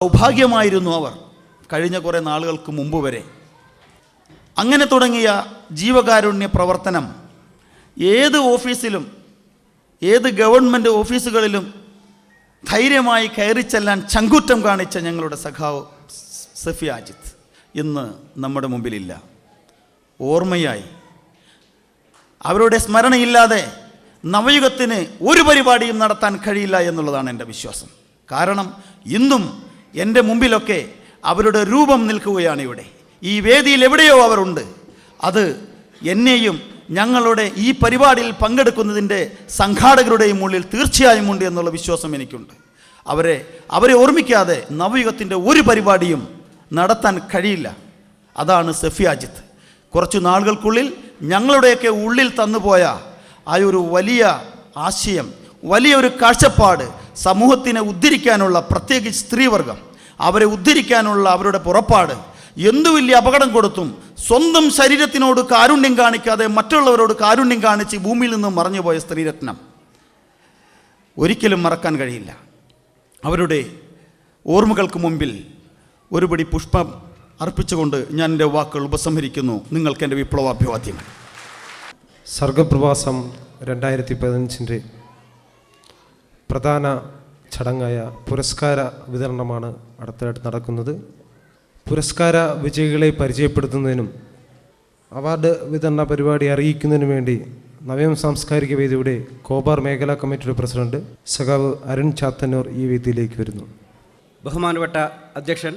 സൗഭാഗ്യമായിരുന്നു അവർ കഴിഞ്ഞ കുറേ നാളുകൾക്ക് മുമ്പ് വരെ. അങ്ങനെ തുടങ്ങിയ ജീവകാരുണ്യ പ്രവർത്തനം ഏത് ഓഫീസിലും ഏത് ഗവൺമെൻറ് ഓഫീസുകളിലും ധൈര്യമായി കയറിച്ചെല്ലാൻ ചങ്കൂറ്റം കാണിച്ച ഞങ്ങളുടെ സഖാവ് സഫി അജിത്ത് ഇന്ന് നമ്മുടെ മുമ്പിലില്ല. ഓർമ്മയായി. അവരുടെ സ്മരണയില്ലാതെ നവയുഗത്തിന് ഒരു പരിപാടിയും നടത്താൻ കഴിയില്ല എന്നുള്ളതാണ് എൻ്റെ വിശ്വാസം. കാരണം ഇന്നും എൻ്റെ മുമ്പിലൊക്കെ അവരുടെ രൂപം നിൽക്കുകയാണ്. ഇവിടെ ഈ വേദിയിൽ എവിടെയോ അവരുണ്ട്. അത് എന്നെയും ഞങ്ങളുടെ ഈ പരിപാടിയിൽ പങ്കെടുക്കുന്നതിൻ്റെ സംഘാടകരുടെയും ഉള്ളിൽ തീർച്ചയായും ഉണ്ട് എന്നുള്ള വിശ്വാസം എനിക്കുണ്ട്. അവരെ ഓർമ്മിക്കാതെ നവയുഗത്തിൻ്റെ ഒരു പരിപാടിയും നടത്താൻ കഴിയില്ല. അതാണ് സഫി അജിത്ത്. കുറച്ചു നാളുകൾക്കുള്ളിൽ ഞങ്ങളുടെയൊക്കെ ഉള്ളിൽ തന്നുപോയ ആ ഒരു വലിയ ആശയം, വലിയൊരു കാഴ്ചപ്പാട്, സമൂഹത്തിനെ ഉദ്ധരിക്കാനുള്ള, പ്രത്യേകിച്ച് സ്ത്രീവർഗം, അവരെ ഉദ്ധരിക്കാനുള്ള അവരുടെ പുറപ്പാട് എന്തു വലിയ അപകടം കൊടുത്തും സ്വന്തം ശരീരത്തിനോട് കാരുണ്യം കാണിക്കാതെ മറ്റുള്ളവരോട് കാരുണ്യം കാണിച്ച് ഭൂമിയിൽ നിന്നും മറഞ്ഞുപോയ സ്ത്രീരത്നം ഒരിക്കലും മറക്കാൻ കഴിയില്ല. അവരുടെ ഓർമ്മകൾക്ക് മുമ്പിൽ ഒരുപടി പുഷ്പം അർപ്പിച്ചുകൊണ്ട് ഞാൻ എൻ്റെ വാക്കുകൾ ഉപസംഹരിക്കുന്നു. നിങ്ങൾക്ക് എൻ്റെ വിപ്ലവാഭിവാദ്യങ്ങൾ. സർഗപ്രവാസം 2015 പ്രധാന ചടങ്ങായ പുരസ്കാര വിതരണമാണ് അടുത്തതായിട്ട് നടക്കുന്നത്. പുരസ്കാര വിജയികളെ പരിചയപ്പെടുത്തുന്നതിനും അവാർഡ് വിതരണ പരിപാടി അറിയിക്കുന്നതിനും വേണ്ടി നവയം സാംസ്കാരിക വേദിയുടെ കോബാർ മേഖലാ കമ്മിറ്റിയുടെ പ്രസിഡന്റ് സഖാവ് അരുൺ ചാത്തന്നൂർ ഈ വേദിയിലേക്ക് വരുന്നു. ബഹുമാനപ്പെട്ട അധ്യക്ഷൻ,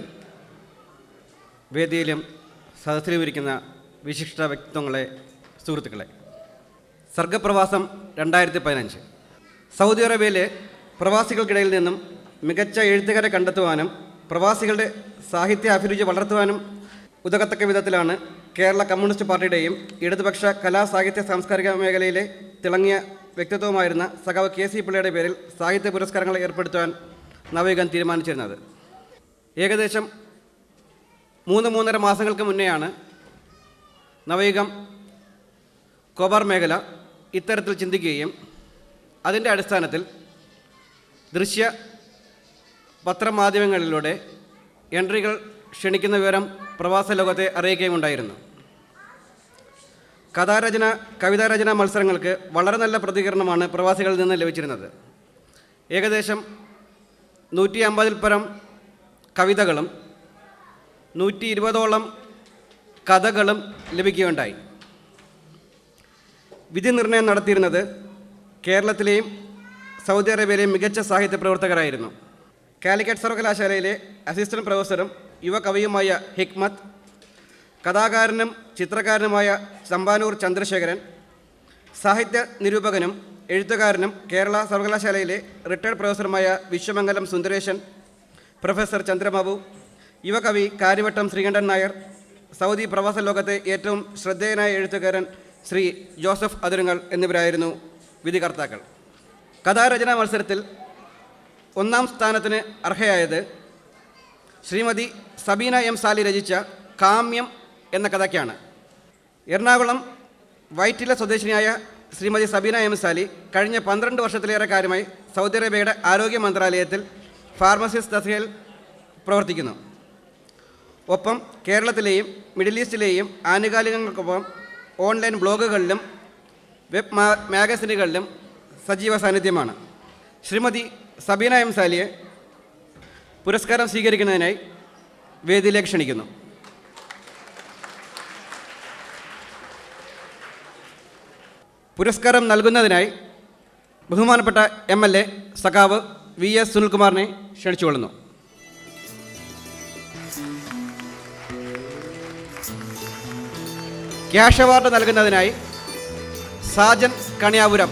വേദിയിലും സദസ്സിലും ഇരിക്കുന്ന വിശിഷ്ട വ്യക്തിത്വങ്ങളെ, സുഹൃത്തുക്കളെ, സർഗപ്രവാസം 2015 സൗദി അറേബ്യയിലെ പ്രവാസികൾക്കിടയിൽ നിന്നും മികച്ച എഴുത്തുകാരെ കണ്ടെത്തുവാനും പ്രവാസികളുടെ സാഹിത്യ അഭിരുചി വളർത്തുവാനും ഉതകത്തക്ക വിധത്തിലാണ് കേരള കമ്മ്യൂണിസ്റ്റ് പാർട്ടിയുടെയും ഇടതുപക്ഷ കലാ സാഹിത്യ സാംസ്കാരിക മേഖലയിലെ തിളങ്ങിയ വ്യക്തിത്വമായിരുന്ന സഖാവ് KC പിള്ളയുടെ പേരിൽ സാഹിത്യ പുരസ്കാരങ്ങൾ ഏർപ്പെടുത്തുവാൻ നവയുഗം തീരുമാനിച്ചിരുന്നത്. ഏകദേശം 3-3.5 മാസങ്ങൾക്ക് മുന്നെയാണ് നവയുഗം കോബാർ മേഖല ഇത്തരത്തിൽ ചിന്തിക്കുകയും അതിൻ്റെ അടിസ്ഥാനത്തിൽ ദൃശ്യ പത്രമാധ്യമങ്ങളിലൂടെ എൻട്രികൾ ക്ഷണിക്കുന്ന വിവരം പ്രവാസ ലോകത്തെ അറിയിക്കുകയും ഉണ്ടായിരുന്നു. കഥാരചന, കവിതാരചന മത്സരങ്ങൾക്ക് വളരെ നല്ല പ്രതികരണമാണ് പ്രവാസികളിൽ നിന്ന് ലഭിച്ചിരുന്നത്. ഏകദേശം 150-ൽ പരം കവിതകളും 120ഓളം കഥകളും ലഭിക്കുകയുണ്ടായി. വിധി നിർണയം നടത്തിയിരുന്നത് കേരളത്തിലെയും സൗദി അറേബ്യയിലെയും മികച്ച സാഹിത്യ പ്രവർത്തകരായിരുന്നു. കാലിക്കറ്റ് സർവകലാശാലയിലെ അസിസ്റ്റന്റ് പ്രൊഫസറും യുവകവിയുമായ ഹിക്മത്ത്, കഥാകാരനും ചിത്രകാരനുമായ ചമ്പാനൂർ ചന്ദ്രശേഖരൻ, സാഹിത്യ നിരൂപകനും എഴുത്തുകാരനും കേരള സർവകലാശാലയിലെ റിട്ടയർഡ് പ്രൊഫസറുമായ വിശ്വമംഗലം സുന്ദരേശൻ, പ്രൊഫസർ ചന്ദ്രബാബു, യുവകവി കാര്യവട്ടം ശ്രീകണ്ഠൻ നായർ, സൗദി പ്രവാസ ലോകത്തെ ഏറ്റവും ശ്രദ്ധേയനായ എഴുത്തുകാരൻ ശ്രീ ജോസഫ് അതിരുങ്ങൾ എന്നിവരായിരുന്നു വിധികർത്താക്കൾ. കഥാരചനാ മത്സരത്തിൽ 1ാം സ്ഥാനത്തിന് അർഹയായത് ശ്രീമതി സബീന M. സാലി രചിച്ച കാമ്യം എന്ന കഥയ്ക്കാണ്. എറണാകുളം വൈറ്റില സ്വദേശിനിയായ ശ്രീമതി സബീന M. സാലി കഴിഞ്ഞ 12 വർഷത്തിലേറെ കാലമായി സൗദി അറേബ്യയുടെ ആരോഗ്യ മന്ത്രാലയത്തിൽ ഫാർമസിസ്റ്റ് തസ്തികയിൽ പ്രവർത്തിക്കുന്നു. ഒപ്പം കേരളത്തിലെയും മിഡിൽ ഈസ്റ്റിലെയും ആനുകാലികങ്ങൾക്കൊപ്പം ഓൺലൈൻ ബ്ലോഗുകളിലും വെബ് മാഗസിനുകളിലും സജീവ സാന്നിധ്യമാണ്. ശ്രീമതി സബീന M. സാലിയെ പുരസ്കാരം സ്വീകരിക്കുന്നതിനായി വേദിയിലേക്ക് ക്ഷണിക്കുന്നു. പുരസ്കാരം നൽകുന്നതിനായി ബഹുമാനപ്പെട്ട MLA സഖാവ് VS സുനിൽകുമാറിനെ ക്ഷണിച്ചുകൊള്ളുന്നു. ക്യാഷ് അവാർഡ് നൽകുന്നതിനായി സാജൻ കണിയാപുരം,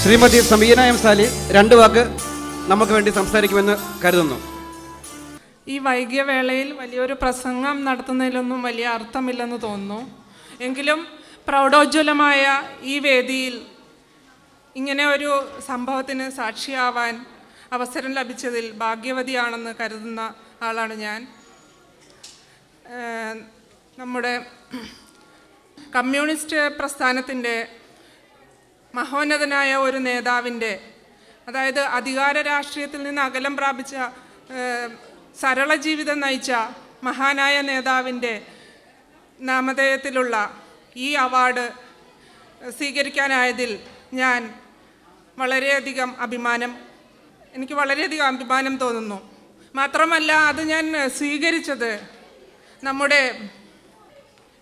ശ്രീമതി സബീന M. സാലി 2 വാക്ക് നമുക്ക് വേണ്ടി സംസാരിക്കുമെന്ന് കരുതുന്നു. ഈ വൈകിയ വേളയിൽ വലിയൊരു പ്രസംഗം നടത്തുന്നതിലൊന്നും വലിയ അർത്ഥമില്ലെന്ന് തോന്നുന്നു. എങ്കിലും പ്രൗഢോജ്വലമായ ഈ വേദിയിൽ ഇങ്ങനെ ഒരു സംഭവത്തിന് സാക്ഷിയാവാൻ അവസരം ലഭിച്ചതിൽ ഭാഗ്യവതിയാണെന്ന് കരുതുന്ന ആളാണ് ഞാൻ. നമ്മുടെ കമ്മ്യൂണിസ്റ്റ് പ്രസ്ഥാനത്തിൻ്റെ മഹോന്നതനായ ഒരു നേതാവിൻ്റെ, അതായത് അധികാര രാഷ്ട്രീയത്തിൽ നിന്ന് അകലം പ്രാപിച്ച സരള ജീവിതം നയിച്ച മഹാനായ നേതാവിൻ്റെ നാമധേയത്തിലുള്ള ഈ അവാർഡ് സ്വീകരിക്കാനായതിൽ എനിക്ക് വളരെയധികം അഭിമാനം തോന്നുന്നു. മാത്രമല്ല, അത് ഞാൻ സ്വീകരിച്ചത് നമ്മുടെ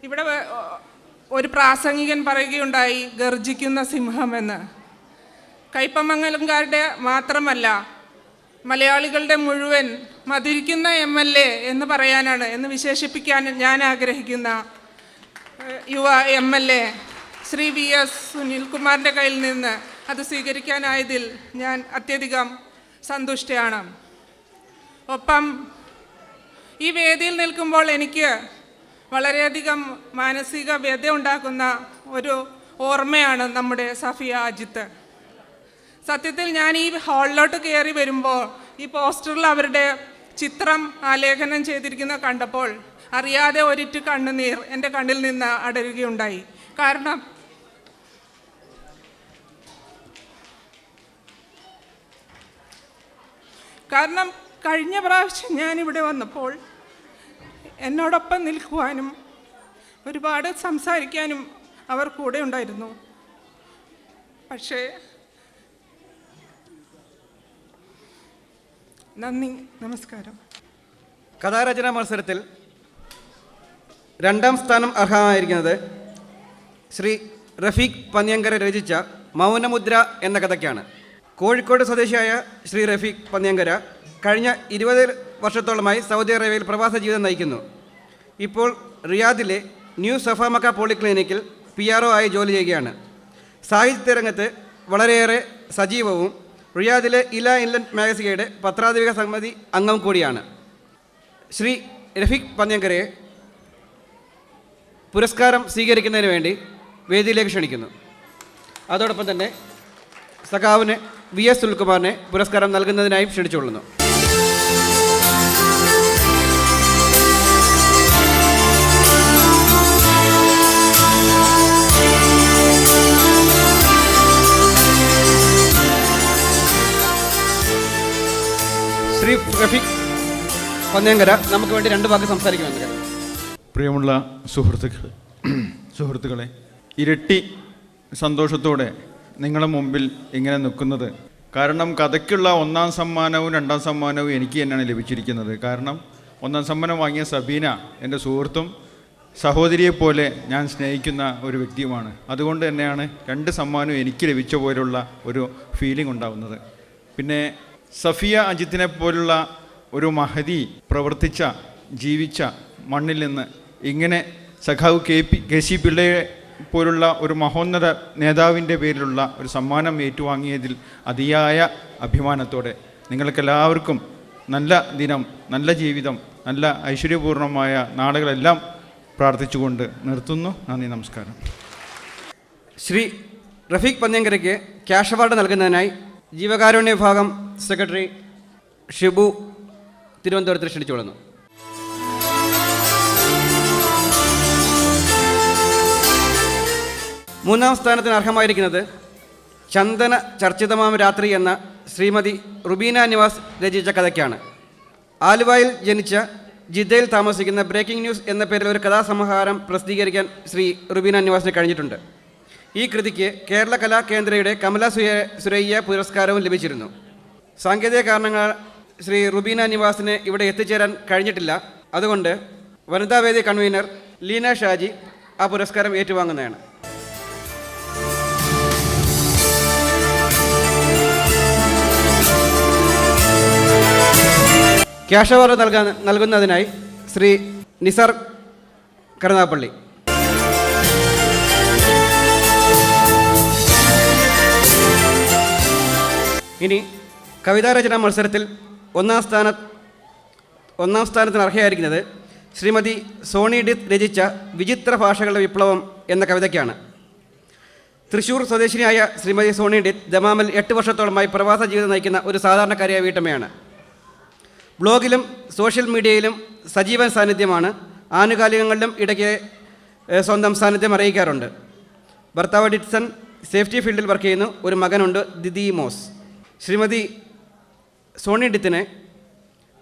ഇവിടെ ഒരു പ്രാസംഗികൻ പറയുകയുണ്ടായി, ഗർജിക്കുന്ന സിംഹമെന്ന്. കയ്പമംഗലംകാരുടെ മാത്രമല്ല, മലയാളികളുടെ മുഴുവൻ മധുരിക്കുന്ന MLA എന്ന് പറയാനാണ്, എന്ന് വിശേഷിപ്പിക്കാൻ ഞാൻ ആഗ്രഹിക്കുന്ന യുവ MLA ശ്രീ VS സുനിൽകുമാറിൻ്റെ കയ്യിൽ നിന്ന് അത് സ്വീകരിക്കാനായതിൽ ഞാൻ അത്യധികം സന്തുഷ്ടയാണ്. ഒപ്പം ഈ വേദിയിൽ നിൽക്കുമ്പോൾ എനിക്ക് വളരെയധികം മാനസിക വ്യഥ ഉണ്ടാക്കുന്ന ഒരു ഓർമ്മയാണ് നമ്മുടെ സഫിയ അജിത്ത്. സത്യത്തിൽ ഞാൻ ഈ ഹാളിലോട്ട് കയറി വരുമ്പോൾ ഈ പോസ്റ്ററിൽ അവരുടെ ചിത്രം ആലേഖനം ചെയ്തിരിക്കുന്ന കണ്ടപ്പോൾ അറിയാതെ ഒരിറ്റ് കണ്ണുനീർ എൻ്റെ കണ്ണിൽ നിന്ന് അടരുകയുണ്ടായി. കാരണം കഴിഞ്ഞ പ്രാവശ്യം ഞാനിവിടെ വന്നപ്പോൾ എന്നോടൊപ്പം നിൽക്കുവാനും ഒരുപാട് സംസാരിക്കാനും അവർ കൂടെ ഉണ്ടായിരുന്നു. പക്ഷേ നന്ദി, നമസ്കാരം. കഥാരചനാ മത്സരത്തിൽ 2ാം സ്ഥാനം അർഹമായിരിക്കുന്നത് ശ്രീ റഫീഖ് പന്ന്യങ്കര രചിച്ച മൗനമുദ്ര എന്ന കഥയ്ക്കാണ്. കോഴിക്കോട് സ്വദേശിയായ ശ്രീ റഫീഖ് പന്ന്യങ്കര കഴിഞ്ഞ 20 വർഷത്തോളമായി സൗദി അറേബ്യയിൽ പ്രവാസ ജീവിതം നയിക്കുന്നു. ഇപ്പോൾ റിയാദിലെ ന്യൂ സഫാമക്ക പോളിക്ലിനിക്കിൽ PRO ആയി ജോലി ചെയ്യുകയാണ്. സാഹിത്യരംഗത്ത് വളരെയേറെ സജീവവും റിയാദിലെ ഇല ഇൻലൻഡ് മാഗസികയുടെ പത്രാധിപ സമിതി അംഗം കൂടിയാണ്. ശ്രീ റഫീഖ് പന്ന്യങ്കരയെ പുരസ്കാരം സ്വീകരിക്കുന്നതിന് വേണ്ടി വേദിയിലേക്ക് ക്ഷണിക്കുന്നു. അതോടൊപ്പം തന്നെ സഖാവിന് VS സുനിൽകുമാറിനെ പുരസ്കാരം നൽകുന്നതിനായും ക്ഷണിച്ചുകൊള്ളുന്നു. ശ്രീ റഫീഖ് പന്ന്യങ്കര നമുക്ക് വേണ്ടി 2 വാക്ക് സംസാരിക്കുമെന്ന്. പ്രിയമുള്ള സുഹൃത്തുക്കളെ, ഇരട്ടി സന്തോഷത്തോടെ നിങ്ങളുടെ മുമ്പിൽ ഇങ്ങനെ നിൽക്കുന്നത് കാരണം കഥയ്ക്കുള്ള 1ാം സമ്മാനവും 2ാം സമ്മാനവും എനിക്ക് തന്നെയാണ് ലഭിച്ചിരിക്കുന്നത്. കാരണം 1ാം സമ്മാനം വാങ്ങിയ സബീന എൻ്റെ സുഹൃത്തും സഹോദരിയെപ്പോലെ ഞാൻ സ്നേഹിക്കുന്ന ഒരു വ്യക്തിയുമാണ്. അതുകൊണ്ട് തന്നെയാണ് 2 സമ്മാനവും എനിക്ക് ലഭിച്ച പോലുള്ള ഒരു ഫീലിംഗ് ഉണ്ടാകുന്നത്. പിന്നെ സഫിയ അജിത്തിനെ പോലുള്ള ഒരു മഹതി പ്രവർത്തിച്ച ജീവിച്ച മണ്ണിൽ നിന്ന് ഇങ്ങനെ സഖാവ് KC പിള്ളയെ പോലുള്ള ഒരു മഹോന്നത നേതാവിൻ്റെ പേരിലുള്ള ഒരു സമ്മാനം ഏറ്റുവാങ്ങിയതിൽ അതിയായ അഭിമാനത്തോടെ നിങ്ങൾക്കെല്ലാവർക്കും നല്ല ദിനം, നല്ല ജീവിതം, നല്ല ഐശ്വര്യപൂർണമായ നാളുകളെല്ലാം പ്രാർത്ഥിച്ചുകൊണ്ട് നിർത്തുന്നു. നന്ദി, നമസ്കാരം. ശ്രീ റഫീഖ് പന്ന്യങ്കരയ്ക്ക് ക്യാഷ് അവാർഡ് നൽകുന്നതിനായി ജീവകാരുണ്യ വിഭാഗം സെക്രട്ടറി ഷിബു തിരുവനന്തപുരത്തിൽ ക്ഷണിച്ചുകൊള്ളുന്നു. മൂന്നാം സ്ഥാനത്തിന് അർഹമായിരിക്കുന്നത് ചന്ദന ചർച്ചിതമാം രാത്രി എന്ന ശ്രീമതി റുബീന നിവാസ് രചിച്ച കഥയ്ക്കാണ്. ആലുവയിൽ ജനിച്ച ജിദ്ദയിൽ താമസിക്കുന്ന ബ്രേക്കിംഗ് ന്യൂസ് എന്ന പേരിൽ ഒരു കഥാസമാഹാരം പ്രസിദ്ധീകരിക്കാൻ ശ്രീ റുബീന നിവാസിന് കഴിഞ്ഞിട്ടുണ്ട്. ഈ കൃതിക്ക് കേരള കലാ കേന്ദ്രയുടെ കമല സുരയ്യ പുരസ്കാരവും ലഭിച്ചിരുന്നു. സാങ്കേതിക കാരണങ്ങൾ ശ്രീ റുബീന നിവാസിന് ഇവിടെ എത്തിച്ചേരാൻ കഴിഞ്ഞിട്ടില്ല. അതുകൊണ്ട് വനിതാവേദി കൺവീനർ ലീന ഷാജി ആ പുരസ്കാരം ഏറ്റുവാങ്ങുന്നതാണ്. ക്യാഷ് അവാർഡ് നൽകുന്നതിനായി ശ്രീ നിസാർ കരുനാഗപ്പള്ളി. ഇനി കവിതാരചനാ മത്സരത്തിൽ 1ാം സ്ഥാനത്തിന് അർഹയായിരിക്കുന്നത് ശ്രീമതി സോണി ഡിത്ത് രചിച്ച വിചിത്ര ഭാഷകളുടെ വിപ്ലവം എന്ന കവിതയ്ക്കാണ്. തൃശ്ശൂർ സ്വദേശിനിയായ ശ്രീമതി സോണി ഡിത്ത് ദമാമിൽ 8 വർഷത്തോളമായി പ്രവാസ ജീവിതം നയിക്കുന്ന ഒരു സാധാരണക്കാരിയായ വീട്ടമ്മയാണ്. ബ്ലോഗിലും സോഷ്യൽ മീഡിയയിലും സജീവ സാന്നിധ്യമാണ്. ആനുകാലികങ്ങളിലും ഇടയ്ക്ക് സ്വന്തം സാന്നിധ്യം അറിയിക്കാറുണ്ട്. ഭർത്താവ് ഡിറ്റ്സൺ സേഫ്റ്റി ഫീൽഡിൽ വർക്ക് ചെയ്യുന്നു. ഒരു മകനുണ്ട്, ദിദിമോസ്. ശ്രീമതി സോണി ഡിത്തിനെ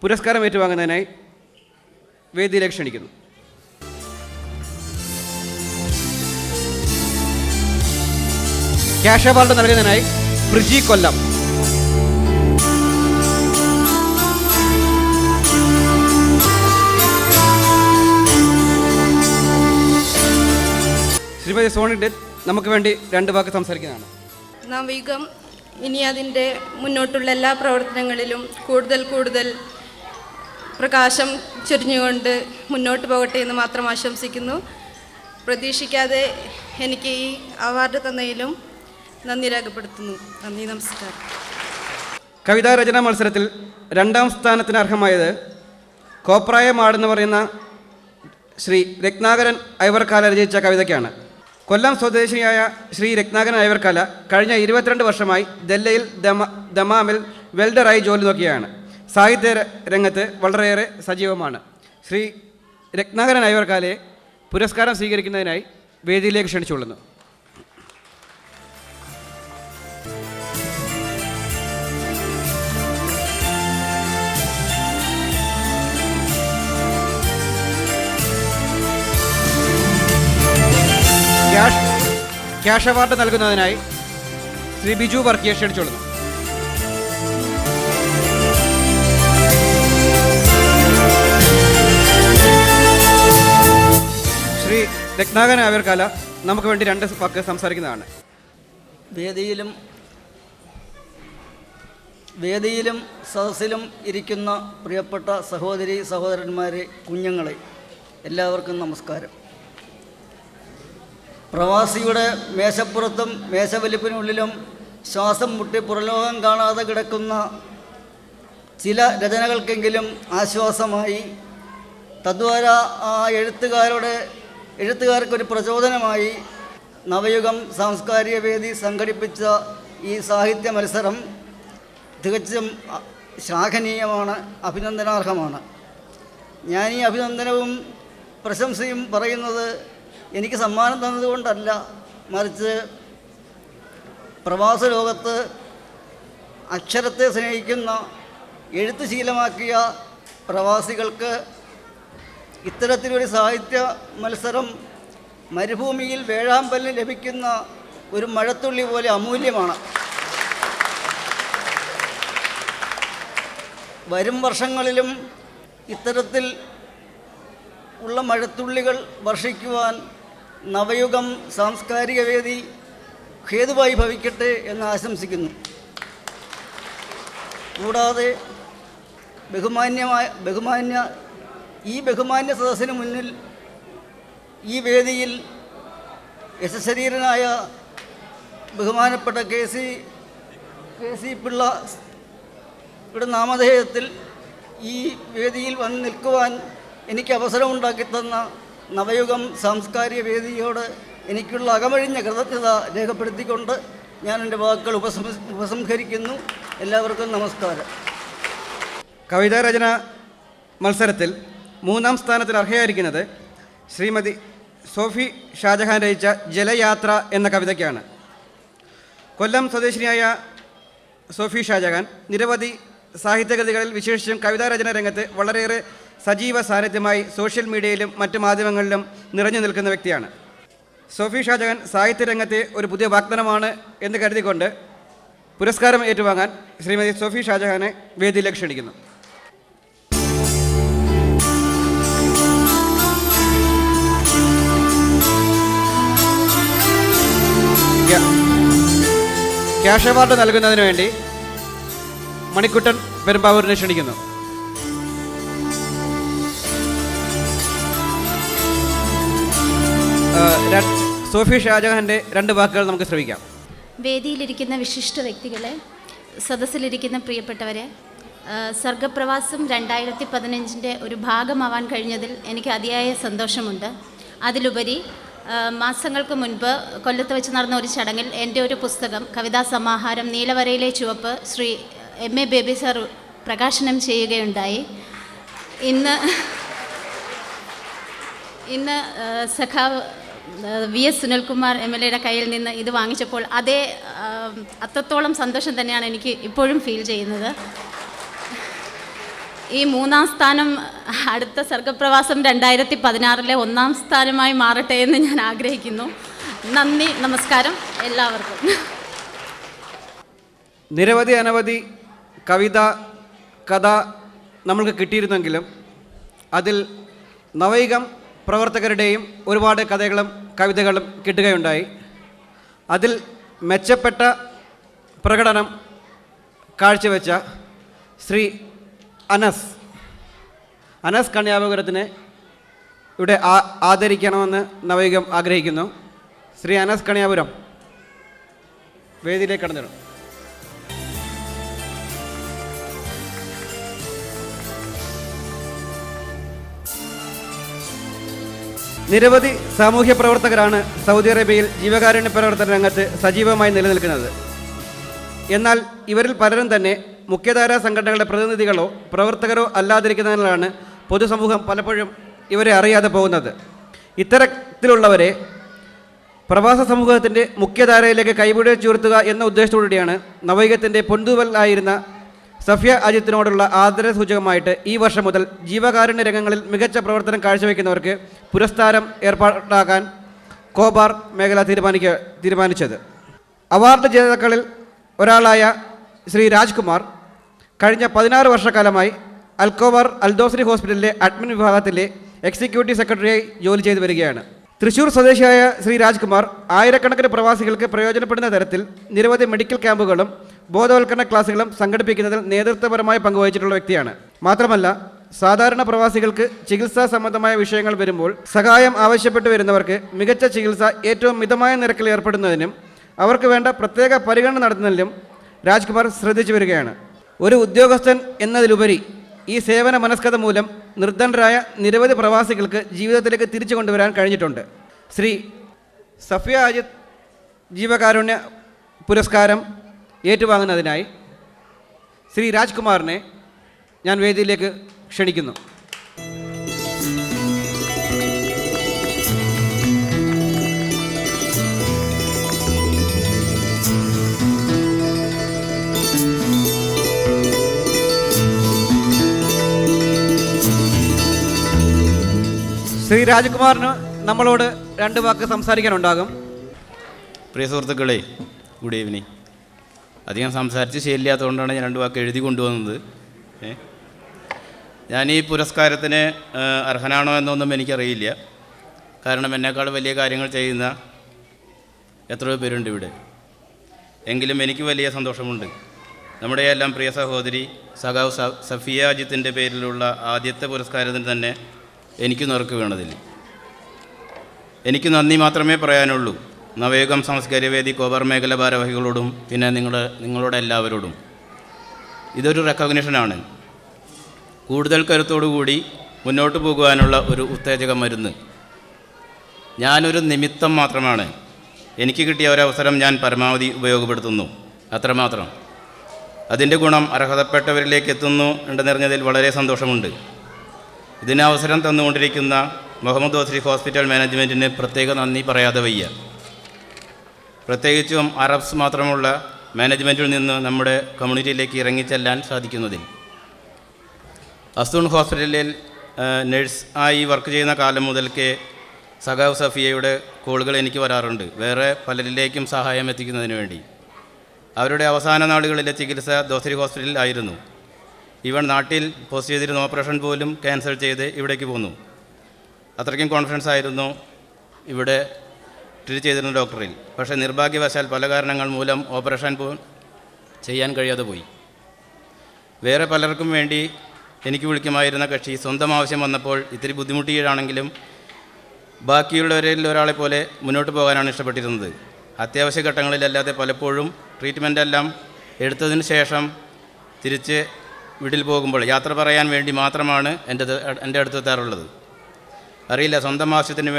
പുരസ്കാരം ഏറ്റുവാങ്ങുന്നതിനായി വേദിയിലേക്ക് ക്ഷണിക്കുന്നു. ക്യാഷ് അവാർഡ് നൽകുന്നതിനായി പ്രിജി കൊല്ലം. ശ്രീമതി സോണി ഡിത്ത് നമുക്ക് വേണ്ടി 2 വാക്ക് സംസാരിക്കുന്നതാണ്. നവയുഗം ഇനി അതിൻ്റെ മുന്നോട്ടുള്ള എല്ലാ പ്രവർത്തനങ്ങളിലും കൂടുതൽ പ്രകാശം ചൊരിഞ്ഞുകൊണ്ട് മുന്നോട്ട് പോകട്ടെ എന്ന് മാത്രം ആശംസിക്കുന്നു. പ്രതീക്ഷിക്കാതെ എനിക്ക് ഈ അവാർഡ് തന്നതിലും നന്ദി രേഖപ്പെടുത്തുന്നു. നന്ദി, നമസ്കാരം. കവിതാ രചനാ മത്സരത്തിൽ 2ാം സ്ഥാനത്തിന് അർഹമായത് കോപ്രായ മാടെന്ന് പറയുന്ന ശ്രീ രത്നാകരൻ ഐവർക്കാല രചിച്ച കവിതയ്ക്കാണ്. കൊല്ലം സ്വദേശിയായ ശ്രീ രത്നാകരൻ ഐവർക്കാല കഴിഞ്ഞ 22 വർഷമായി ദല്ലയിൽ ദമാമിൽ വെൽഡറായി ജോലി നോക്കിയാണ്. സാഹിത്യ രംഗത്ത് വളരെയേറെ സജീവമാണ്. ശ്രീ രത്നാകരൻ ഐവർക്കാലയെ പുരസ്കാരം സ്വീകരിക്കുന്നതിനായി വേദിയിലേക്ക് ക്ഷണിച്ചുകൊള്ളുന്നു. ക്യാഷ് അവാർഡ് നൽകുന്നതിനായി ശ്രീ ബിജു വർക്കിയെ ക്ഷണിച്ചുകൊള്ളുന്നു. ശ്രീ രത്നാകരൻ ഐവർക്കാല നമുക്ക് വേണ്ടി 2 വാക്ക് സംസാരിക്കുന്നതാണ്. വേദിയിലും സദസ്സിലും ഇരിക്കുന്ന പ്രിയപ്പെട്ട സഹോദരി സഹോദരന്മാരെ, കുഞ്ഞുങ്ങളെ, എല്ലാവർക്കും നമസ്കാരം. പ്രവാസിയുടെ മേശപ്പുറത്തും മേശവലിപ്പിനുള്ളിലും ശ്വാസം മുട്ടി പുറലോകം കാണാതെ കിടക്കുന്ന ചില രചനകൾക്കെങ്കിലും ആശ്വാസമായി, തദ്വാര ആ എഴുത്തുകാർക്കൊരു പ്രചോദനമായി നവയുഗം സാംസ്കാരിക വേദി സംഘടിപ്പിച്ച ഈ സാഹിത്യ മത്സരം തികച്ചും ശ്ലാഘനീയമാണ്, അഭിനന്ദനാർഹമാണ്. ഞാൻ ഈ അഭിനന്ദനവും പ്രശംസയും പറയുന്നത് എനിക്ക് സമ്മാനം തന്നതുകൊണ്ടല്ല, മറിച്ച് പ്രവാസ ലോകത്ത് അക്ഷരത്തെ സ്നേഹിക്കുന്ന, എഴുത്ത് ശീലമാക്കിയ പ്രവാസികൾക്ക് ഇത്തരത്തിലൊരു സാഹിത്യ മത്സരം മരുഭൂമിയിൽ വേഴാമ്പലിന് ലഭിക്കുന്ന ഒരു മഴത്തുള്ളി പോലെ അമൂല്യമാണ്. വരും വർഷങ്ങളിലും ഇത്തരത്തിൽ ഉള്ള മഴത്തുള്ളികൾ വർഷിക്കുവാൻ നവയുഗം സാംസ്കാരിക വേദി ഹേതുവായി ഭവിക്കട്ടെ എന്ന് ആശംസിക്കുന്നു. കൂടാതെ ബഹുമാന്യ സദസ്സിന് മുന്നിൽ ഈ വേദിയിൽ യശശരീരനായ ബഹുമാനപ്പെട്ട കെ സി പിള്ളയുടെ നാമധേയത്തിൽ ഈ വേദിയിൽ വന്ന് നിൽക്കുവാൻ എനിക്ക് അവസരമുണ്ടാക്കി തന്ന നവയുഗം സാംസ്കാരിക വേദിയോട് എനിക്കുള്ള അകമഴിഞ്ഞ കൃതജ്ഞത രേഖപ്പെടുത്തിക്കൊണ്ട് ഞാൻ എൻ്റെ വാക്കുകൾ ഉപസംഹരിക്കുന്നു. എല്ലാവർക്കും നമസ്കാരം. കവിതാ രചന മത്സരത്തിൽ 3ാം സ്ഥാനത്തിന് അർഹയായിരിക്കുന്നത് ശ്രീമതി സോഫി ഷാജഹാൻ രചിച്ച ജലയാത്ര എന്ന കവിതയ്ക്കാണ്. കൊല്ലം സ്വദേശിനിയായ സോഫി ഷാജഹാൻ നിരവധി സാഹിത്യകൃതികളിൽ, വിശേഷിച്ചും കവിതാരചന രംഗത്ത് വളരെയേറെ സജീവ സാന്നിധ്യമായി സോഷ്യൽ മീഡിയയിലും മറ്റു മാധ്യമങ്ങളിലും നിറഞ്ഞു നിൽക്കുന്ന വ്യക്തിയാണ്. സോഫി ഷാജഹാൻ സാഹിത്യരംഗത്തെ ഒരു പുതിയ വാഗ്ദാനമാണ് എന്ന് കരുതിക്കൊണ്ട് പുരസ്കാരം ഏറ്റുവാങ്ങാൻ ശ്രീമതി സോഫി ഷാജഹാനെ വേദിയിലേക്ക് ക്ഷണിക്കുന്നു. ക്യാഷ് അവാർഡ് നൽകുന്നതിന് വേണ്ടി മണിക്കുട്ടൻ പെരുമ്പാവൂരിനെ ക്ഷണിക്കുന്നു. സോഫി ഷാജഹാൻ്റെ 2 വാക്കുകൾ നമുക്ക് ശ്രമിക്കാം. വേദിയിലിരിക്കുന്ന വിശിഷ്ട വ്യക്തികളെ, സദസ്സിലിരിക്കുന്ന പ്രിയപ്പെട്ടവരെ, സർഗപ്രവാസം 2015 ഒരു ഭാഗമാവാൻ കഴിഞ്ഞതിൽ എനിക്ക് അതിയായ സന്തോഷമുണ്ട്. അതിലുപരി മാസങ്ങൾക്ക് മുൻപ് കൊല്ലത്ത് വെച്ച് നടന്ന ഒരു ചടങ്ങിൽ എൻ്റെ ഒരു പുസ്തകം, കവിതാ സമാഹാരം നീലവരയിലെ ചുവപ്പ്, ശ്രീ MA ബേബി സാർ പ്രകാശനം ചെയ്യുകയുണ്ടായി. ഇന്ന് സഖാവ് VS സുനിൽകുമാർ MLA കയ്യിൽ നിന്ന് ഇത് വാങ്ങിച്ചപ്പോൾ അത്രത്തോളം സന്തോഷം തന്നെയാണ് എനിക്ക് ഇപ്പോഴും ഫീൽ ചെയ്യുന്നത്. ഈ 3-ാം സ്ഥാനം അടുത്ത സർഗപ്രവാസം 2016 1-ാം സ്ഥാനമായി മാറട്ടെ എന്ന് ഞാൻ ആഗ്രഹിക്കുന്നു. നന്ദി, നമസ്കാരം എല്ലാവർക്കും. നിരവധി അനവധി കവിത, കഥ നമ്മൾക്ക് കിട്ടിയിരുന്നെങ്കിലും അതിൽ നവയുഗം പ്രവർത്തകരുടെയും ഒരുപാട് കഥകളും കവിതകളും കിട്ടുകയുണ്ടായി. അതിൽ മെച്ചപ്പെട്ട പ്രകടനം കാഴ്ചവെച്ച ശ്രീ അനസ് കന്യാപുരത്തിനെ ഇവിടെ ആദരിക്കണമെന്ന് നവയുഗം ആഗ്രഹിക്കുന്നു. ശ്രീ അനസ് കന്യാപുരം വേദിയിലേക്ക് കടന്നു വരണം. നിരവധി സാമൂഹ്യ പ്രവർത്തകരാണ് സൗദി അറേബ്യയിൽ ജീവകാരുണ്യ പ്രവർത്തന രംഗത്ത് സജീവമായി നിലനിൽക്കുന്നത്. എന്നാൽ ഇവരിൽ പലരും തന്നെ മുഖ്യധാരാ സംഘടനകളുടെ പ്രതിനിധികളോ പ്രവർത്തകരോ അല്ലാതിരിക്കുന്നതിനാലാണ് പൊതുസമൂഹം പലപ്പോഴും ഇവരെ അറിയാതെ പോകുന്നത്. ഇത്തരത്തിലുള്ളവരെ പ്രവാസ സമൂഹത്തിൻ്റെ മുഖ്യധാരയിലേക്ക് കൈപിടിച്ചുയർത്തുക എന്ന ഉദ്ദേശത്തോടുകൂടിയാണ് നവയുഗത്തിൻ്റെ പൊൻതൂവലായിരുന്ന സഫിയ അജിത്തിനോടുള്ള ആദരസൂചകമായിട്ട് ഈ വർഷം മുതൽ ജീവകാരുണ്യ രംഗങ്ങളിൽ മികച്ച പ്രവർത്തനം കാഴ്ചവെക്കുന്നവർക്ക് പുരസ്കാരം ഏർപ്പാടാക്കാൻ കോബാർ മേഖല തീരുമാനിച്ചത്. അവാർഡ് ജേതാക്കളിൽ ഒരാളായ ശ്രീ രാജ്കുമാർ കഴിഞ്ഞ 16 വർഷക്കാലമായി അൽക്കോബാർ അൽദോസ്രി ഹോസ്പിറ്റലിലെ അഡ്മിൻ വിഭാഗത്തിലെ എക്സിക്യൂട്ടീവ് സെക്രട്ടറിയായി ജോലി ചെയ്തു വരികയാണ്. തൃശ്ശൂർ സ്വദേശിയായ ശ്രീ രാജ്കുമാർ ആയിരക്കണക്കിന് പ്രവാസികൾക്ക് പ്രയോജനപ്പെടുന്ന തരത്തിൽ നിരവധി മെഡിക്കൽ ക്യാമ്പുകളും ബോധവൽക്കരണ ക്ലാസുകളും സംഘടിപ്പിക്കുന്നതിൽ നേതൃത്വപരമായി പങ്കുവഹിച്ചിട്ടുള്ള വ്യക്തിയാണ്. മാത്രമല്ല, സാധാരണ പ്രവാസികൾക്ക് ചികിത്സാ സംബന്ധമായ വിഷയങ്ങൾ വരുമ്പോൾ സഹായം ആവശ്യപ്പെട്ടു വരുന്നവർക്ക് മികച്ച ചികിത്സ ഏറ്റവും മിതമായ നിരക്കിൽ ഏർപ്പെടുന്നതിനും അവർക്ക് വേണ്ട പ്രത്യേക പരിഗണന നടത്തുന്നതിലും രാജ്കുമാർ ശ്രദ്ധിച്ചു വരികയാണ്. ഒരു ഉദ്യോഗസ്ഥൻ എന്നതിലുപരി ഈ സേവന മനസ്കത മൂലം നിർധനരായ നിരവധി പ്രവാസികൾക്ക് ജീവിതത്തിലേക്ക് തിരിച്ചു കൊണ്ടുവരാൻ കഴിഞ്ഞിട്ടുണ്ട്. ശ്രീ സഫിയ അജിത്ത് ജീവകാരുണ്യ പുരസ്കാരം ഏറ്റുവാങ്ങുന്നതിനായി ശ്രീ രാജ്കുമാറിനെ ഞാൻ വേദിയിലേക്ക് ക്ഷണിക്കുന്നു. ശ്രീ രാജ്കുമാറിന് നമ്മളോട് 2 വാക്ക് സംസാരിക്കാനുണ്ടാകും. പ്രിയ സുഹൃത്തുക്കളെ, ഗുഡ് ഈവനിങ്. അധികം സംസാരിച്ച് ശരിയില്ലാത്തതുകൊണ്ടാണ് ഞാൻ 2 വാക്ക് എഴുതി കൊണ്ടുവന്നത്. ഞാൻ ഈ പുരസ്കാരത്തിന് അർഹനാണോ എന്നൊന്നും എനിക്കറിയില്ല. കാരണം എന്നെക്കാൾ വലിയ കാര്യങ്ങൾ ചെയ്യുന്ന എത്രയോ പേരുണ്ട് ഇവിടെ. എങ്കിലും എനിക്ക് വലിയ സന്തോഷമുണ്ട്. നമ്മുടെ എല്ലാം പ്രിയ സഹോദരി സഖാവ് സഫിയ അജിത്തിൻ്റെ പേരിലുള്ള ആദ്യത്തെ പുരസ്കാരത്തിന് തന്നെ എനിക്ക് നിറക്ക് വീണതിൽ എനിക്ക് നന്ദി മാത്രമേ പറയാനുള്ളൂ. നവയുഗം സാംസ്കാരികവേദി കോബാർ മേഖല ഭാരവാഹികളോടും പിന്നെ നിങ്ങളോട് എല്ലാവരോടും. ഇതൊരു റെക്കഗ്നിഷനാണ്. കൂടുതൽ കരുത്തോടുകൂടി മുന്നോട്ട് പോകുവാനുള്ള ഒരു ഉത്തേജക മരുന്ന്. ഞാനൊരു നിമിത്തം മാത്രമാണ്. എനിക്ക് കിട്ടിയ ഒരവസരം ഞാൻ പരമാവധി ഉപയോഗപ്പെടുത്തുന്നു, അത്രമാത്രം. അതിൻ്റെ ഗുണം അർഹതപ്പെട്ടവരിലേക്ക് എത്തുന്നു ഉണ്ടെന്നറിഞ്ഞതിൽ വളരെ സന്തോഷമുണ്ട്. ഇതിന് അവസരം തന്നുകൊണ്ടിരിക്കുന്ന മുഹമ്മദ് ദോസ്രി ഹോസ്പിറ്റൽ മാനേജ്മെൻറ്റിന് പ്രത്യേക നന്ദി പറയാതെ വയ്യ. പ്രത്യേകിച്ചും അറബ്സ് മാത്രമുള്ള മാനേജ്മെൻറ്റിൽ നിന്ന് നമ്മുടെ കമ്മ്യൂണിറ്റിയിലേക്ക് ഇറങ്ങിച്ചെല്ലാൻ സാധിക്കുന്നതിൽ. അസ്തൂൺ ഹോസ്പിറ്റലിൽ നഴ്സ് ആയി വർക്ക് ചെയ്യുന്ന കാലം മുതൽക്കേ സഖാവ് സഫിയയുടെ കോളുകൾ എനിക്ക് വരാറുണ്ട്, വേറെ പലരിലേക്കും സഹായം എത്തിക്കുന്നതിന് വേണ്ടി. അവരുടെ അവസാന നാളുകളിലെ ചികിത്സ ദോസ്രി ഹോസ്പിറ്റലിൽ ആയിരുന്നു. ഇവൻ നാട്ടിൽ പോസ്റ്റ് ചെയ്തിരുന്ന ഓപ്പറേഷൻ പോലും ക്യാൻസൽ ചെയ്ത് ഇവിടേക്ക് പോന്നു. അത്രയ്ക്കും കോൺഫിഡൻസ് ആയിരുന്നു ഇവിടെ ട്രീറ്റ് ചെയ്തിരുന്ന ഡോക്ടറിൽ. പക്ഷേ നിർഭാഗ്യവശാൽ പല കാരണങ്ങൾ മൂലം ഓപ്പറേഷൻ ചെയ്യാൻ കഴിയാതെ പോയി. വേറെ പലർക്കും വേണ്ടി എനിക്ക് വിളിക്കുമായിരുന്ന കക്ഷി സ്വന്തം ആവശ്യം വന്നപ്പോൾ ഇത്തിരി ബുദ്ധിമുട്ടിയാണെങ്കിലും ബാക്കിയുള്ളവരിൽ ഒരാളെ പോലെ മുന്നോട്ട് പോകാനാണ് ഇഷ്ടപ്പെട്ടിരുന്നത്. അത്യാവശ്യ ഘട്ടങ്ങളിലല്ലാതെ പലപ്പോഴും ട്രീറ്റ്മെൻറ്റെല്ലാം എടുത്തതിന് ശേഷം തിരിച്ച് വീട്ടിൽ പോകുമ്പോൾ യാത്ര പറയാൻ വേണ്ടി മാത്രമാണ് എൻ്റെ അടുത്തെത്താറുള്ളത്. അറിയില്ല, സ്വന്തം ആവശ്യത്തിന്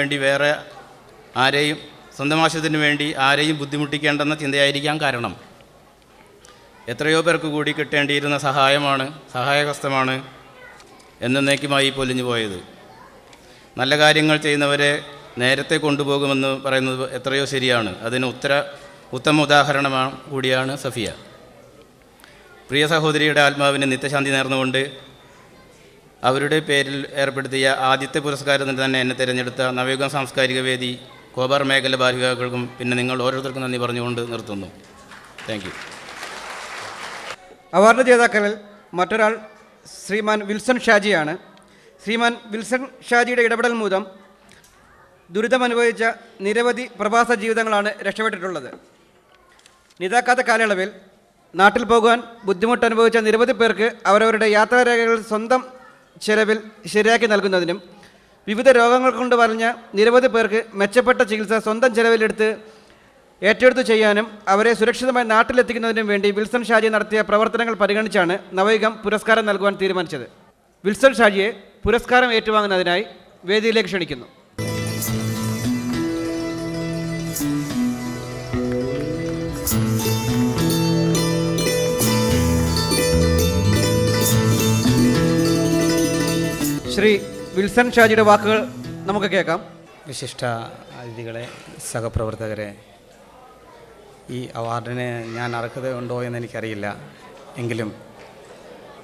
വേണ്ടി ആരെയും ബുദ്ധിമുട്ടിക്കേണ്ടെന്ന ചിന്തയായിരിക്കാം കാരണം. എത്രയോ പേർക്ക് കൂടി കിട്ടേണ്ടിയിരുന്ന സഹായഹസ്തമാണ് എന്നേക്കുമായി പൊലിഞ്ഞു പോയത്. നല്ല കാര്യങ്ങൾ ചെയ്യുന്നവരെ നേരത്തെ കൊണ്ടുപോകുമെന്ന് പറയുന്നത് എത്രയോ ശരിയാണ്. അതിന് ഉത്തമ ഉദാഹരണമാണ് കൂടിയാണ് സഫിയ. പ്രിയ സഹോദരിയുടെ ആത്മാവിന് നിത്യശാന്തി നേർന്നുകൊണ്ട് അവരുടെ പേരിൽ ഏർപ്പെടുത്തിയ ആദ്യത്തെ പുരസ്കാരത്തിന് തന്നെ എന്നെ തിരഞ്ഞെടുത്ത നവയുഗം സാംസ്കാരിക വേദി, കോബാർ മേഖല ഭാരവാഹികൾക്കും പിന്നെ നിങ്ങൾ ഓരോരുത്തർക്കും നന്ദി പറഞ്ഞുകൊണ്ട് നിർത്തുന്നു. Thank you. അവാർഡ് ജേതാക്കളിൽ മറ്റൊരാൾ ശ്രീമാൻ വിൽസൺ ഷാജിയാണ്. ശ്രീമാൻ വിൽസൺ ഷാജിയുടെ ഇടപെടൽ മൂലം ദുരിതമനുഭവിച്ച നിരവധി പ്രവാസ ജീവിതങ്ങളാണ് രക്ഷപ്പെട്ടിട്ടുള്ളത്. നിതാക്കാത്ത കാലയളവിൽ നാട്ടിൽ പോകുവാൻ ബുദ്ധിമുട്ടനുഭവിച്ച നിരവധി പേർക്ക് അവരവരുടെ യാത്രാരേഖകൾ സ്വന്തം ചെലവിൽ ശരിയാക്കി നൽകുന്നതിനും വിവിധ രോഗങ്ങൾ കൊണ്ട് വലഞ്ഞ നിരവധി പേർക്ക് മെച്ചപ്പെട്ട ചികിത്സ സ്വന്തം ചെലവിലെടുത്ത് ഏറ്റെടുത്തു ചെയ്യാനും അവരെ സുരക്ഷിതമായി നാട്ടിലെത്തിക്കുന്നതിനും വേണ്ടി വിൽസൺ ഷാജി നടത്തിയ പ്രവർത്തനങ്ങൾ പരിഗണിച്ചാണ് നവയുഗം പുരസ്കാരം നൽകുവാൻ തീരുമാനിച്ചത്. വിൽസൺ ഷാജിയെ പുരസ്കാരം ഏറ്റുവാങ്ങുന്നതിനായി വേദിയിലേക്ക് ക്ഷണിക്കുന്നു. ശ്രീ വിൽസൺ ഷാജിയുടെ വാക്കുകൾ നമുക്ക് കേൾക്കാം. വിശിഷ്ട അതിഥികളെ, സഹപ്രവർത്തകരെ, ഈ അവാർഡിന് ഞാൻ അർഹതയുണ്ടോ എന്ന് എനിക്കറിയില്ല. എങ്കിലും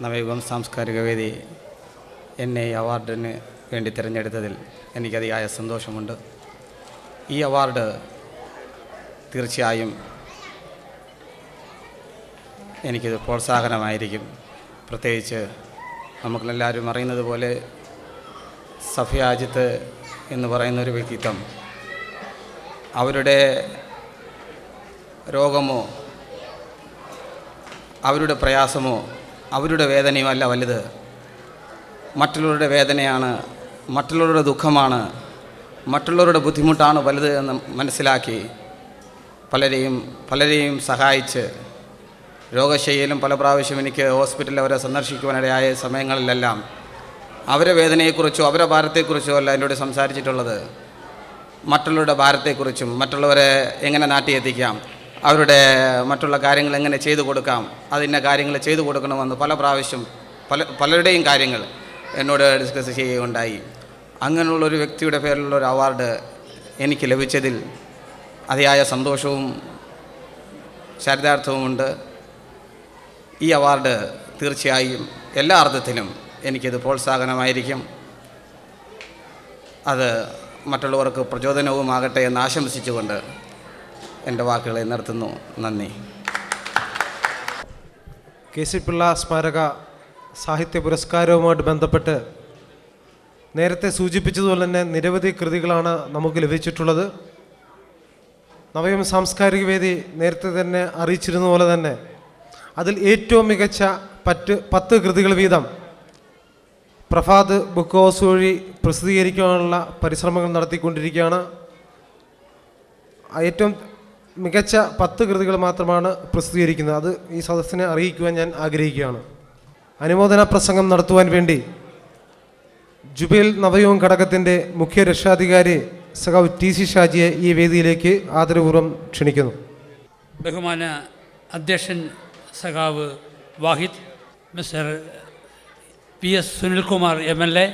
നവയുഗം സാംസ്കാരിക വേദി എന്നെ ഈ അവാർഡിന് വേണ്ടി തിരഞ്ഞെടുത്തതിൽ എനിക്കതിയായ സന്തോഷമുണ്ട്. ഈ അവാർഡ് തീർച്ചയായും എനിക്കിത് പ്രോത്സാഹനമായിരിക്കും. പ്രത്യേകിച്ച് നമുക്കെല്ലാവരും അറിയുന്നത് പോലെ സഫിയ അജിത്ത് എന്ന് പറയുന്നൊരു വ്യക്തിത്വം അവരുടെ രോഗമോ അവരുടെ പ്രയാസമോ അവരുടെ വേദനയോ അല്ല വലുത്. മറ്റുള്ളവരുടെ വേദനയാണ്, മറ്റുള്ളവരുടെ ദുഃഖമാണ്, മറ്റുള്ളവരുടെ ബുദ്ധിമുട്ടാണ് വലുത് എന്ന് മനസ്സിലാക്കി പലരെയും സഹായിച്ച് രോഗശയ്യയിലും പല പ്രാവശ്യം എനിക്ക് ഹോസ്പിറ്റലിൽ അവരെ സന്ദർശിക്കുവാനിടയായ സമയങ്ങളിലെല്ലാം അവരെ വേദനയെക്കുറിച്ചോ അവരെ ഭാരത്തെക്കുറിച്ചോ അല്ല എന്നോട് സംസാരിച്ചിട്ടുള്ളത്. മറ്റുള്ളവരുടെ ഭാരത്തെക്കുറിച്ചും മറ്റുള്ളവരെ എങ്ങനെ നാട്ടിൽ എത്തിക്കാം, അവരുടെ മറ്റുള്ള കാര്യങ്ങൾ എങ്ങനെ ചെയ്തു കൊടുക്കാം, അതിൻ്റെ കാര്യങ്ങൾ ചെയ്തു കൊടുക്കണമെന്ന് പല പ്രാവശ്യം പലരുടെയും കാര്യങ്ങൾ എന്നോട് ഡിസ്കസ് ചെയ്യുകയുണ്ടായി. അങ്ങനെയുള്ളൊരു വ്യക്തിയുടെ പേരിലുള്ളൊരു അവാർഡ് എനിക്ക് ലഭിച്ചതിൽ അതിയായ സന്തോഷവും ചരിതാർത്ഥവുമുണ്ട്. ഈ അവാർഡ് തീർച്ചയായും എല്ലാ അർത്ഥത്തിലും എനിക്കിത് പ്രോത്സാഹനമായിരിക്കും. അത് മറ്റുള്ളവർക്ക് പ്രചോദനവുമാകട്ടെ എന്ന് ആശംസിച്ചുകൊണ്ട് എൻ്റെ വാക്കുകളെ നിർത്തുന്നു. നന്ദി. KC പിള്ള സ്മാരക സാഹിത്യ പുരസ്കാരവുമായിട്ട് ബന്ധപ്പെട്ട് നേരത്തെ സൂചിപ്പിച്ചതുപോലെ തന്നെ നിരവധി കൃതികളാണ് നമുക്ക് ലഭിച്ചിട്ടുള്ളത്. നവയുഗം സാംസ്കാരിക വേദി നേരത്തെ തന്നെ അറിയിച്ചിരുന്ന പോലെ തന്നെ അതിൽ ഏറ്റവും മികച്ച 10 കൃതികൾ വീതം പ്രഭാത് ബുക്ക് ഹൗസ് വഴി പ്രസിദ്ധീകരിക്കാനുള്ള പരിശ്രമങ്ങൾ നടത്തിക്കൊണ്ടിരിക്കുകയാണ്. ഏറ്റവും മികച്ച 10 കൃതികൾ മാത്രമാണ് പ്രസിദ്ധീകരിക്കുന്നത്. അത് ഈ സദസ്സിനെ അറിയിക്കുവാൻ ഞാൻ ആഗ്രഹിക്കുകയാണ്. അനുമോദന പ്രസംഗം നടത്തുവാൻ വേണ്ടി ജുബൈൽ നവയുഗം ഘടകത്തിൻ്റെ മുഖ്യ രക്ഷാധികാരി സഖാവ് TC ഷാജിയെ ഈ വേദിയിലേക്ക് ആദരപൂർവ്വം ക്ഷണിക്കുന്നു. ബഹുമാന അധ്യക്ഷൻ സഖാവ് വാഹിദ്, മിസ്റ്റർ PS സുനിൽകുമാർ MLA,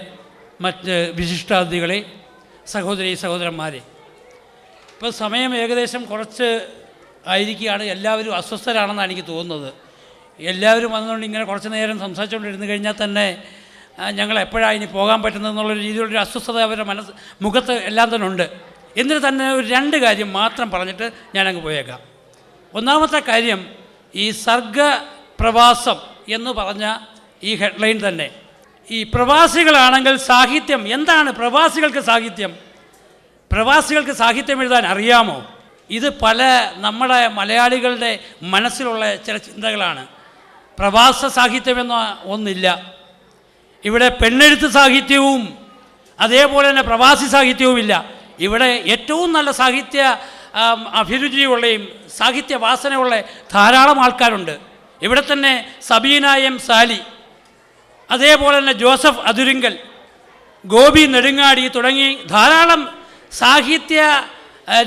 മറ്റ് വിശിഷ്ടാതിഥികളെ, സഹോദരന്മാരെ, ഇപ്പോൾ സമയം ഏകദേശം കുറച്ച് ആയിരിക്കുകയാണ്. എല്ലാവരും അസ്വസ്ഥരാണെന്നാണ് എനിക്ക് തോന്നുന്നത്. എല്ലാവരും വന്നുകൊണ്ട് ഇങ്ങനെ കുറച്ച് നേരം സംസാരിച്ചുകൊണ്ടിരുന്ന് കഴിഞ്ഞാൽ തന്നെ ഞങ്ങൾ എപ്പോഴാണ് ഇനി പോകാൻ പറ്റുന്നതെന്നുള്ള രീതിയിലുള്ളൊരു അസ്വസ്ഥത അവരുടെ മുഖത്ത് എല്ലാം തന്നെ ഉണ്ട്. എന്നിട്ട് തന്നെ ഒരു 2 കാര്യം മാത്രം പറഞ്ഞിട്ട് ഞാനങ്ങ് പോയേക്കാം. ഒന്നാമത്തെ കാര്യം, ഈ സർഗപ്രവാസം എന്ന് പറഞ്ഞ ഈ ഹെഡ്ലൈൻ തന്നെ, ഈ പ്രവാസികളാണെങ്കിൽ സാഹിത്യം എന്താണ്? പ്രവാസികൾക്ക് സാഹിത്യം എഴുതാൻ അറിയാമോ? ഇത് നമ്മുടെ മലയാളികളുടെ മനസ്സിലുള്ള ചില ചിന്തകളാണ്. പ്രവാസ സാഹിത്യമെന്ന ഒന്നില്ല. ഇവിടെ പെണ്ണെഴുത്ത് സാഹിത്യവും അതേപോലെ തന്നെ പ്രവാസി സാഹിത്യവുമില്ല. ഇവിടെ ഏറ്റവും നല്ല സാഹിത്യ അഭിരുചിയുള്ളയും സാഹിത്യ വാസനയുള്ള ധാരാളം ആൾക്കാരുണ്ട്. ഇവിടെ തന്നെ സബീന M സാലി, അതേപോലെ തന്നെ ജോസഫ് അതുരിങ്കൽ, ഗോപി നെടുങ്ങാടി തുടങ്ങി ധാരാളം സാഹിത്യ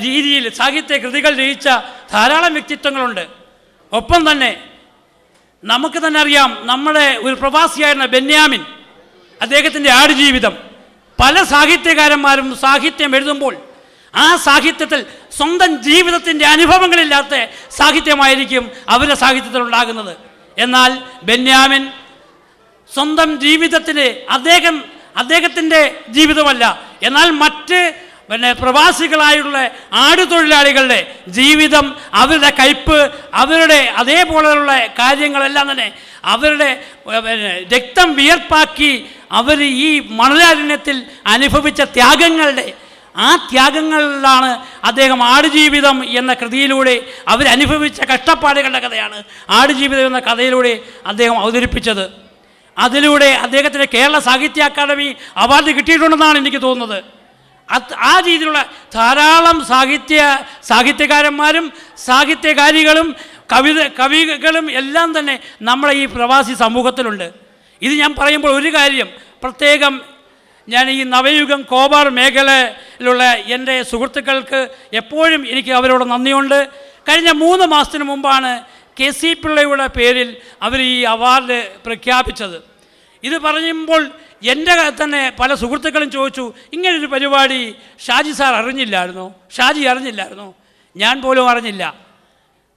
രീതിയിൽ സാഹിത്യ കൃതികൾ രചിച്ച ധാരാളം വ്യക്തിത്വങ്ങളുണ്ട്. ഒപ്പം തന്നെ നമുക്ക് തന്നെ അറിയാം, നമ്മുടെ ഒരു പ്രവാസിയായിരുന്ന ബെന്യാമിൻ, അദ്ദേഹത്തിൻ്റെ ആടുജീവിതം, പല സാഹിത്യകാരന്മാരും സാഹിത്യം എഴുതുമ്പോൾ ആ സാഹിത്യത്തിൽ സ്വന്തം ജീവിതത്തിൻ്റെ അനുഭവങ്ങളില്ലാത്ത സാഹിത്യമായിരിക്കും അവരുടെ സാഹിത്യത്തിൽ ഉണ്ടാകുന്നത്. എന്നാൽ ബെന്യാമിൻ സ്വന്തം ജീവിതത്തിൽ അദ്ദേഹത്തിൻ്റെ ജീവിതമല്ല, എന്നാൽ മറ്റ് പ്രവാസികളായുള്ള ആടുതൊഴിലാളികളുടെ ജീവിതം, അവരുടെ കയ്പ്, അവരുടെ അതേപോലെയുള്ള കാര്യങ്ങളെല്ലാം തന്നെ അവരുടെ രക്തം വിയർപ്പാക്കി അവർ ഈ മണലാരണ്യത്തിൽ അനുഭവിച്ച ആ ത്യാഗങ്ങളിലാണ് അദ്ദേഹം ആടുജീവിതം എന്ന കൃതിയിലൂടെ അവരനുഭവിച്ച കഷ്ടപ്പാടുകളുടെ കഥയാണ് ആടുജീവിതം എന്ന കഥയിലൂടെ അദ്ദേഹം അവതരിപ്പിച്ചത്. അതിലൂടെ അദ്ദേഹത്തിന് കേരള സാഹിത്യ അക്കാദമി അവാർഡ് കിട്ടിയിട്ടുണ്ടെന്നാണ് എനിക്ക് തോന്നുന്നത്. ആ രീതിയിലുള്ള ധാരാളം സാഹിത്യകാരന്മാരും സാഹിത്യകാരികളും കവികളും എല്ലാം തന്നെ നമ്മളെ ഈ പ്രവാസി സമൂഹത്തിലുണ്ട്. ഇത് ഞാൻ പറയുമ്പോൾ ഒരു കാര്യം പ്രത്യേകം, ഞാൻ ഈ നവയുഗം കോബാർ മേഖലയിലുള്ള എൻ്റെ സുഹൃത്തുക്കൾക്ക് എപ്പോഴും എനിക്ക് അവരോട് നന്ദിയുണ്ട്. കഴിഞ്ഞ 3 മാസത്തിന് മുമ്പാണ് KC പിള്ളയുടെ പേരിൽ അവർ ഈ അവാർഡ് പ്രഖ്യാപിച്ചത്. ഇത് പറയുമ്പോൾ എൻ്റെ തന്നെ പല സുഹൃത്തുക്കളും ചോദിച്ചു, ഇങ്ങനൊരു പരിപാടി ഷാജി അറിഞ്ഞില്ലായിരുന്നോ? ഞാൻ പോലും അറിഞ്ഞില്ല.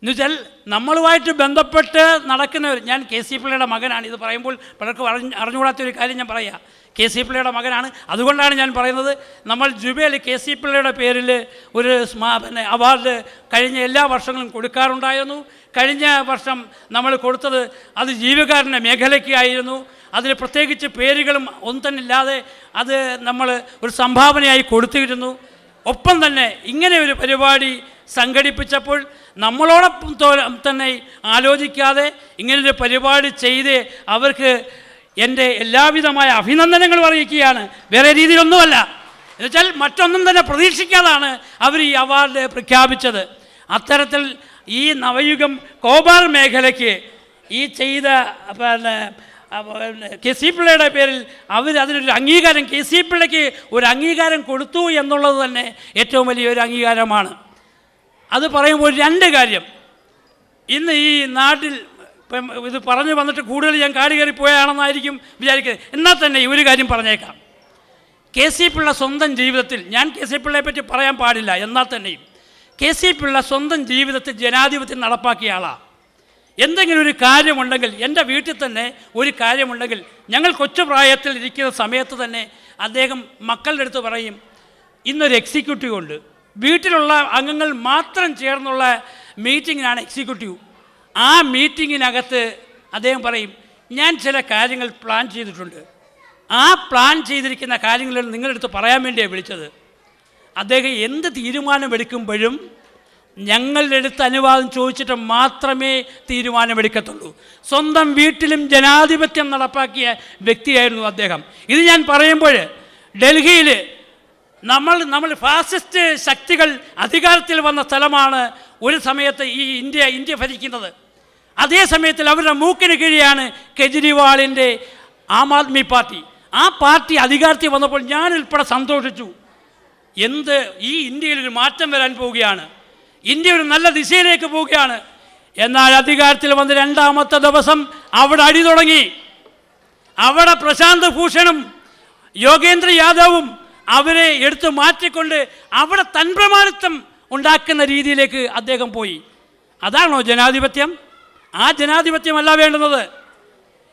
എന്നുവെച്ചാൽ നമ്മളുമായിട്ട് ബന്ധപ്പെട്ട് നടക്കുന്നവർ, ഞാൻ KC പിള്ളയുടെ മകനാണ്. ഇത് പറയുമ്പോൾ പലർക്കും അറിഞ്ഞുകൂടാത്തൊരു കാര്യം ഞാൻ പറയാം. KC പിള്ളയുടെ മകനാണ്. അതുകൊണ്ടാണ് ഞാൻ പറയുന്നത്, നമ്മൾ ജുബയിൽ KC പിള്ളയുടെ പേരിൽ ഒരു അവാർഡ് കഴിഞ്ഞ എല്ലാ വർഷങ്ങളും കൊടുക്കാറുണ്ടായിരുന്നു. കഴിഞ്ഞ വർഷം നമ്മൾ കൊടുത്തത് അത് ജീവകാരുണ്യ മേഖലയ്ക്ക് ആയിരുന്നു. അതിൽ പ്രത്യേകിച്ച് പേരുകളും ഒന്നും തന്നെ ഇല്ലാതെ അത് നമ്മൾ ഒരു സംഭാവനയായി കൊടുത്തിരുന്നു. ഒപ്പം തന്നെ ഇങ്ങനെ ഒരു പരിപാടി സംഘടിപ്പിച്ചപ്പോൾ നമ്മളോടൊപ്പം തന്നെ ആലോചിക്കാതെ ഇങ്ങനൊരു പരിപാടി ചെയ്ത് അവർക്ക് എൻ്റെ എല്ലാവിധമായ അഭിനന്ദനങ്ങളും അറിയിക്കുകയാണ്. വേറെ രീതിയിലൊന്നുമല്ല. എന്നുവെച്ചാൽ മറ്റൊന്നും തന്നെ പ്രതീക്ഷിക്കാതാണ് അവർ ഈ അവാർഡ് പ്രഖ്യാപിച്ചത്. അത്തരത്തിൽ ഈ നവയുഗം കോബാർ മേഖലയ്ക്ക് ഈ ചെയ്ത KC പിള്ളയുടെ പേരിൽ അവർ അതിനൊരു അംഗീകാരം, KC പിള്ളയ്ക്ക് ഒരു അംഗീകാരം കൊടുത്തു എന്നുള്ളത് തന്നെ ഏറ്റവും വലിയൊരു അംഗീകാരമാണ്. അത് പറയുമ്പോൾ 2 കാര്യം. ഇന്ന് ഈ നാട്ടിൽ ഇപ്പം ഇത് പറഞ്ഞു വന്നിട്ട് കൂടുതൽ ഞാൻ കാട് കയറിപ്പോയാണെന്നായിരിക്കും വിചാരിക്കുന്നത്. എന്നാൽ തന്നെ ഈ ഒരു കാര്യം പറഞ്ഞേക്കാം. KC പിള്ള സ്വന്തം ജീവിതത്തിൽ, ഞാൻ KC പിള്ളയെ പറ്റി പറയാൻ പാടില്ല, എന്നാൽ തന്നെയും KC പിള്ള സ്വന്തം ജീവിതത്തിൽ ജനാധിപത്യം നടപ്പാക്കിയ ആളാണ്. എന്തെങ്കിലും ഒരു കാര്യമുണ്ടെങ്കിൽ, എൻ്റെ വീട്ടിൽ തന്നെ ഒരു കാര്യമുണ്ടെങ്കിൽ, ഞങ്ങൾ കൊച്ചുപ്രായത്തിൽ ഇരിക്കുന്ന സമയത്ത് തന്നെ അദ്ദേഹം മക്കളുടെ അടുത്ത് പറയും, ഇന്നൊരു എക്സിക്യൂട്ടീവ് ഉണ്ട്, വീട്ടിലുള്ള അംഗങ്ങൾ മാത്രം ചേർന്നുള്ള മീറ്റിങ്ങിനാണ് എക്സിക്യൂട്ടീവ്. ആ മീറ്റിങ്ങിനകത്ത് അദ്ദേഹം പറയും, ഞാൻ ചില കാര്യങ്ങൾ പ്ലാൻ ചെയ്തിട്ടുണ്ട്, ആ പ്ലാൻ ചെയ്തിരിക്കുന്ന കാര്യങ്ങൾ നിങ്ങളുടെ അടുത്ത് പറയാൻ വേണ്ടിയാണ് വിളിച്ചത്. അദ്ദേഹം എന്ത് തീരുമാനമെടുക്കുമ്പോഴും ഞങ്ങളുടെ അടുത്ത് അനുവാദം ചോദിച്ചിട്ട് മാത്രമേ തീരുമാനമെടുക്കത്തുള്ളൂ. സ്വന്തം വീട്ടിലും ജനാധിപത്യം നടപ്പാക്കിയ വ്യക്തിയായിരുന്നു അദ്ദേഹം. ഇത് ഞാൻ പറയുമ്പോൾ ഡൽഹിയിൽ നമ്മൾ ഫാസിസ്റ്റ് ശക്തികൾ അധികാരത്തിൽ വന്ന സ്ഥലമാണ് ഒരു സമയത്ത് ഈ ഇന്ത്യ ഭരിക്കുന്നത്. അതേ സമയത്തിൽ അവരുടെ മൂക്കിന് കീഴിലാണ് കെജ്രിവാളിൻ്റെ ആം ആദ്മി പാർട്ടി. ആ പാർട്ടി അധികാരത്തിൽ വന്നപ്പോൾ ഞാൻ ഉൾപ്പെടെ സന്തോഷിച്ചു. ഈ ഇന്ത്യയിലൊരു മാറ്റം വരാൻ പോവുകയാണ്, ഇന്ത്യ ഒരു നല്ല ദിശയിലേക്ക് പോവുകയാണ്. എന്നാൽ അധികാരത്തിൽ വന്ന് 2ാമത്തെ ദിവസം അവിടെ അടി തുടങ്ങി. അവിടെ പ്രശാന്ത് ഭൂഷണും യോഗേന്ദ്ര യാദവും അവരെ എടുത്തു മാറ്റിക്കൊണ്ട് അവിടെ തൻപ്രമാണിത്വം ഉണ്ടാക്കുന്ന രീതിയിലേക്ക് അദ്ദേഹം പോയി. അതാണോ ജനാധിപത്യം? ആ ജനാധിപത്യമല്ല വേണ്ടുന്നത്.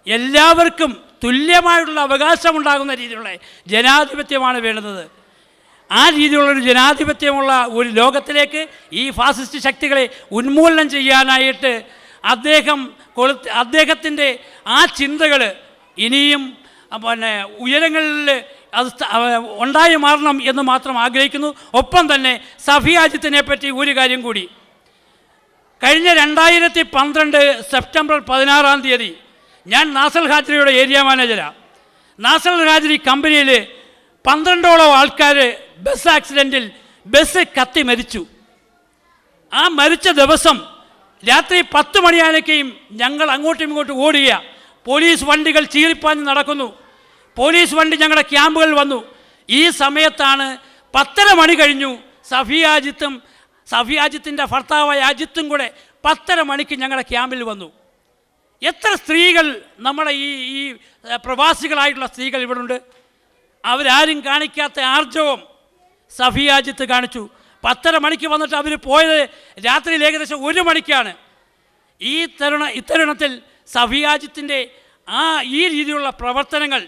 എല്ലാവർക്കും തുല്യമായിട്ടുള്ള അവകാശമുണ്ടാകുന്ന രീതിയിലുള്ള ജനാധിപത്യമാണ് വേണ്ടുന്നത്. ആ രീതിയിലുള്ളൊരു ജനാധിപത്യമുള്ള ഒരു ലോകത്തിലേക്ക് ഈ ഫാസിസ്റ്റ് ശക്തികളെ ഉന്മൂലനം ചെയ്യാനായിട്ട് അദ്ദേഹത്തിൻ്റെ ആ ചിന്തകൾ ഇനിയും ഉയരങ്ങളിൽ അത് ഉണ്ടായി മാറണം എന്ന് മാത്രം ആഗ്രഹിക്കുന്നു. ഒപ്പം തന്നെ സഫിയാജിത്തിനെ പറ്റി ഒരു കാര്യം കൂടി. കഴിഞ്ഞ 2012 സെപ്റ്റംബർ 16 ഞാൻ നാസർ ഹാജ്രിയുടെ ഏരിയ മാനേജരാണ്. നാസർ ഹാജ്രി കമ്പനിയിൽ 12ഓളം ആൾക്കാർ ബസ് ആക്സിഡൻറ്റിൽ ബസ് കത്തി മരിച്ചു. ആ മരിച്ച ദിവസം രാത്രി 10 മണിയാനൊക്കെയും ഞങ്ങൾ അങ്ങോട്ടും ഇങ്ങോട്ടും ഓടുക. പോലീസ് വണ്ടികൾ ചീറിപ്പാഞ്ഞ് നടക്കുന്നു. പോലീസ് വണ്ടി ഞങ്ങളുടെ ക്യാമ്പുകളിൽ വന്നു. ഈ സമയത്താണ് 10:30 മണി കഴിഞ്ഞു. സഫിയാജിത്തിൻ്റെ ഭർത്താവായ അജിത്തും കൂടെ 10:30 മണിക്ക് ഞങ്ങളുടെ ക്യാമ്പിൽ വന്നു. എത്ര സ്ത്രീകൾ, നമ്മുടെ ഈ പ്രവാസികളായിട്ടുള്ള സ്ത്രീകൾ ഇവിടെ ഉണ്ട്. അവരാരും കാണിക്കാത്ത ആർജവം സഫിയാജിത്ത് കാണിച്ചു. 10:30 മണിക്ക് വന്നിട്ട് അവർ പോയത് രാത്രിയിൽ ഏകദേശം 1 മണിക്കാണ്. ഇത്തരുണത്തിൽ സഫിയാജിത്തിൻ്റെ ഈ രീതിയിലുള്ള പ്രവർത്തനങ്ങൾ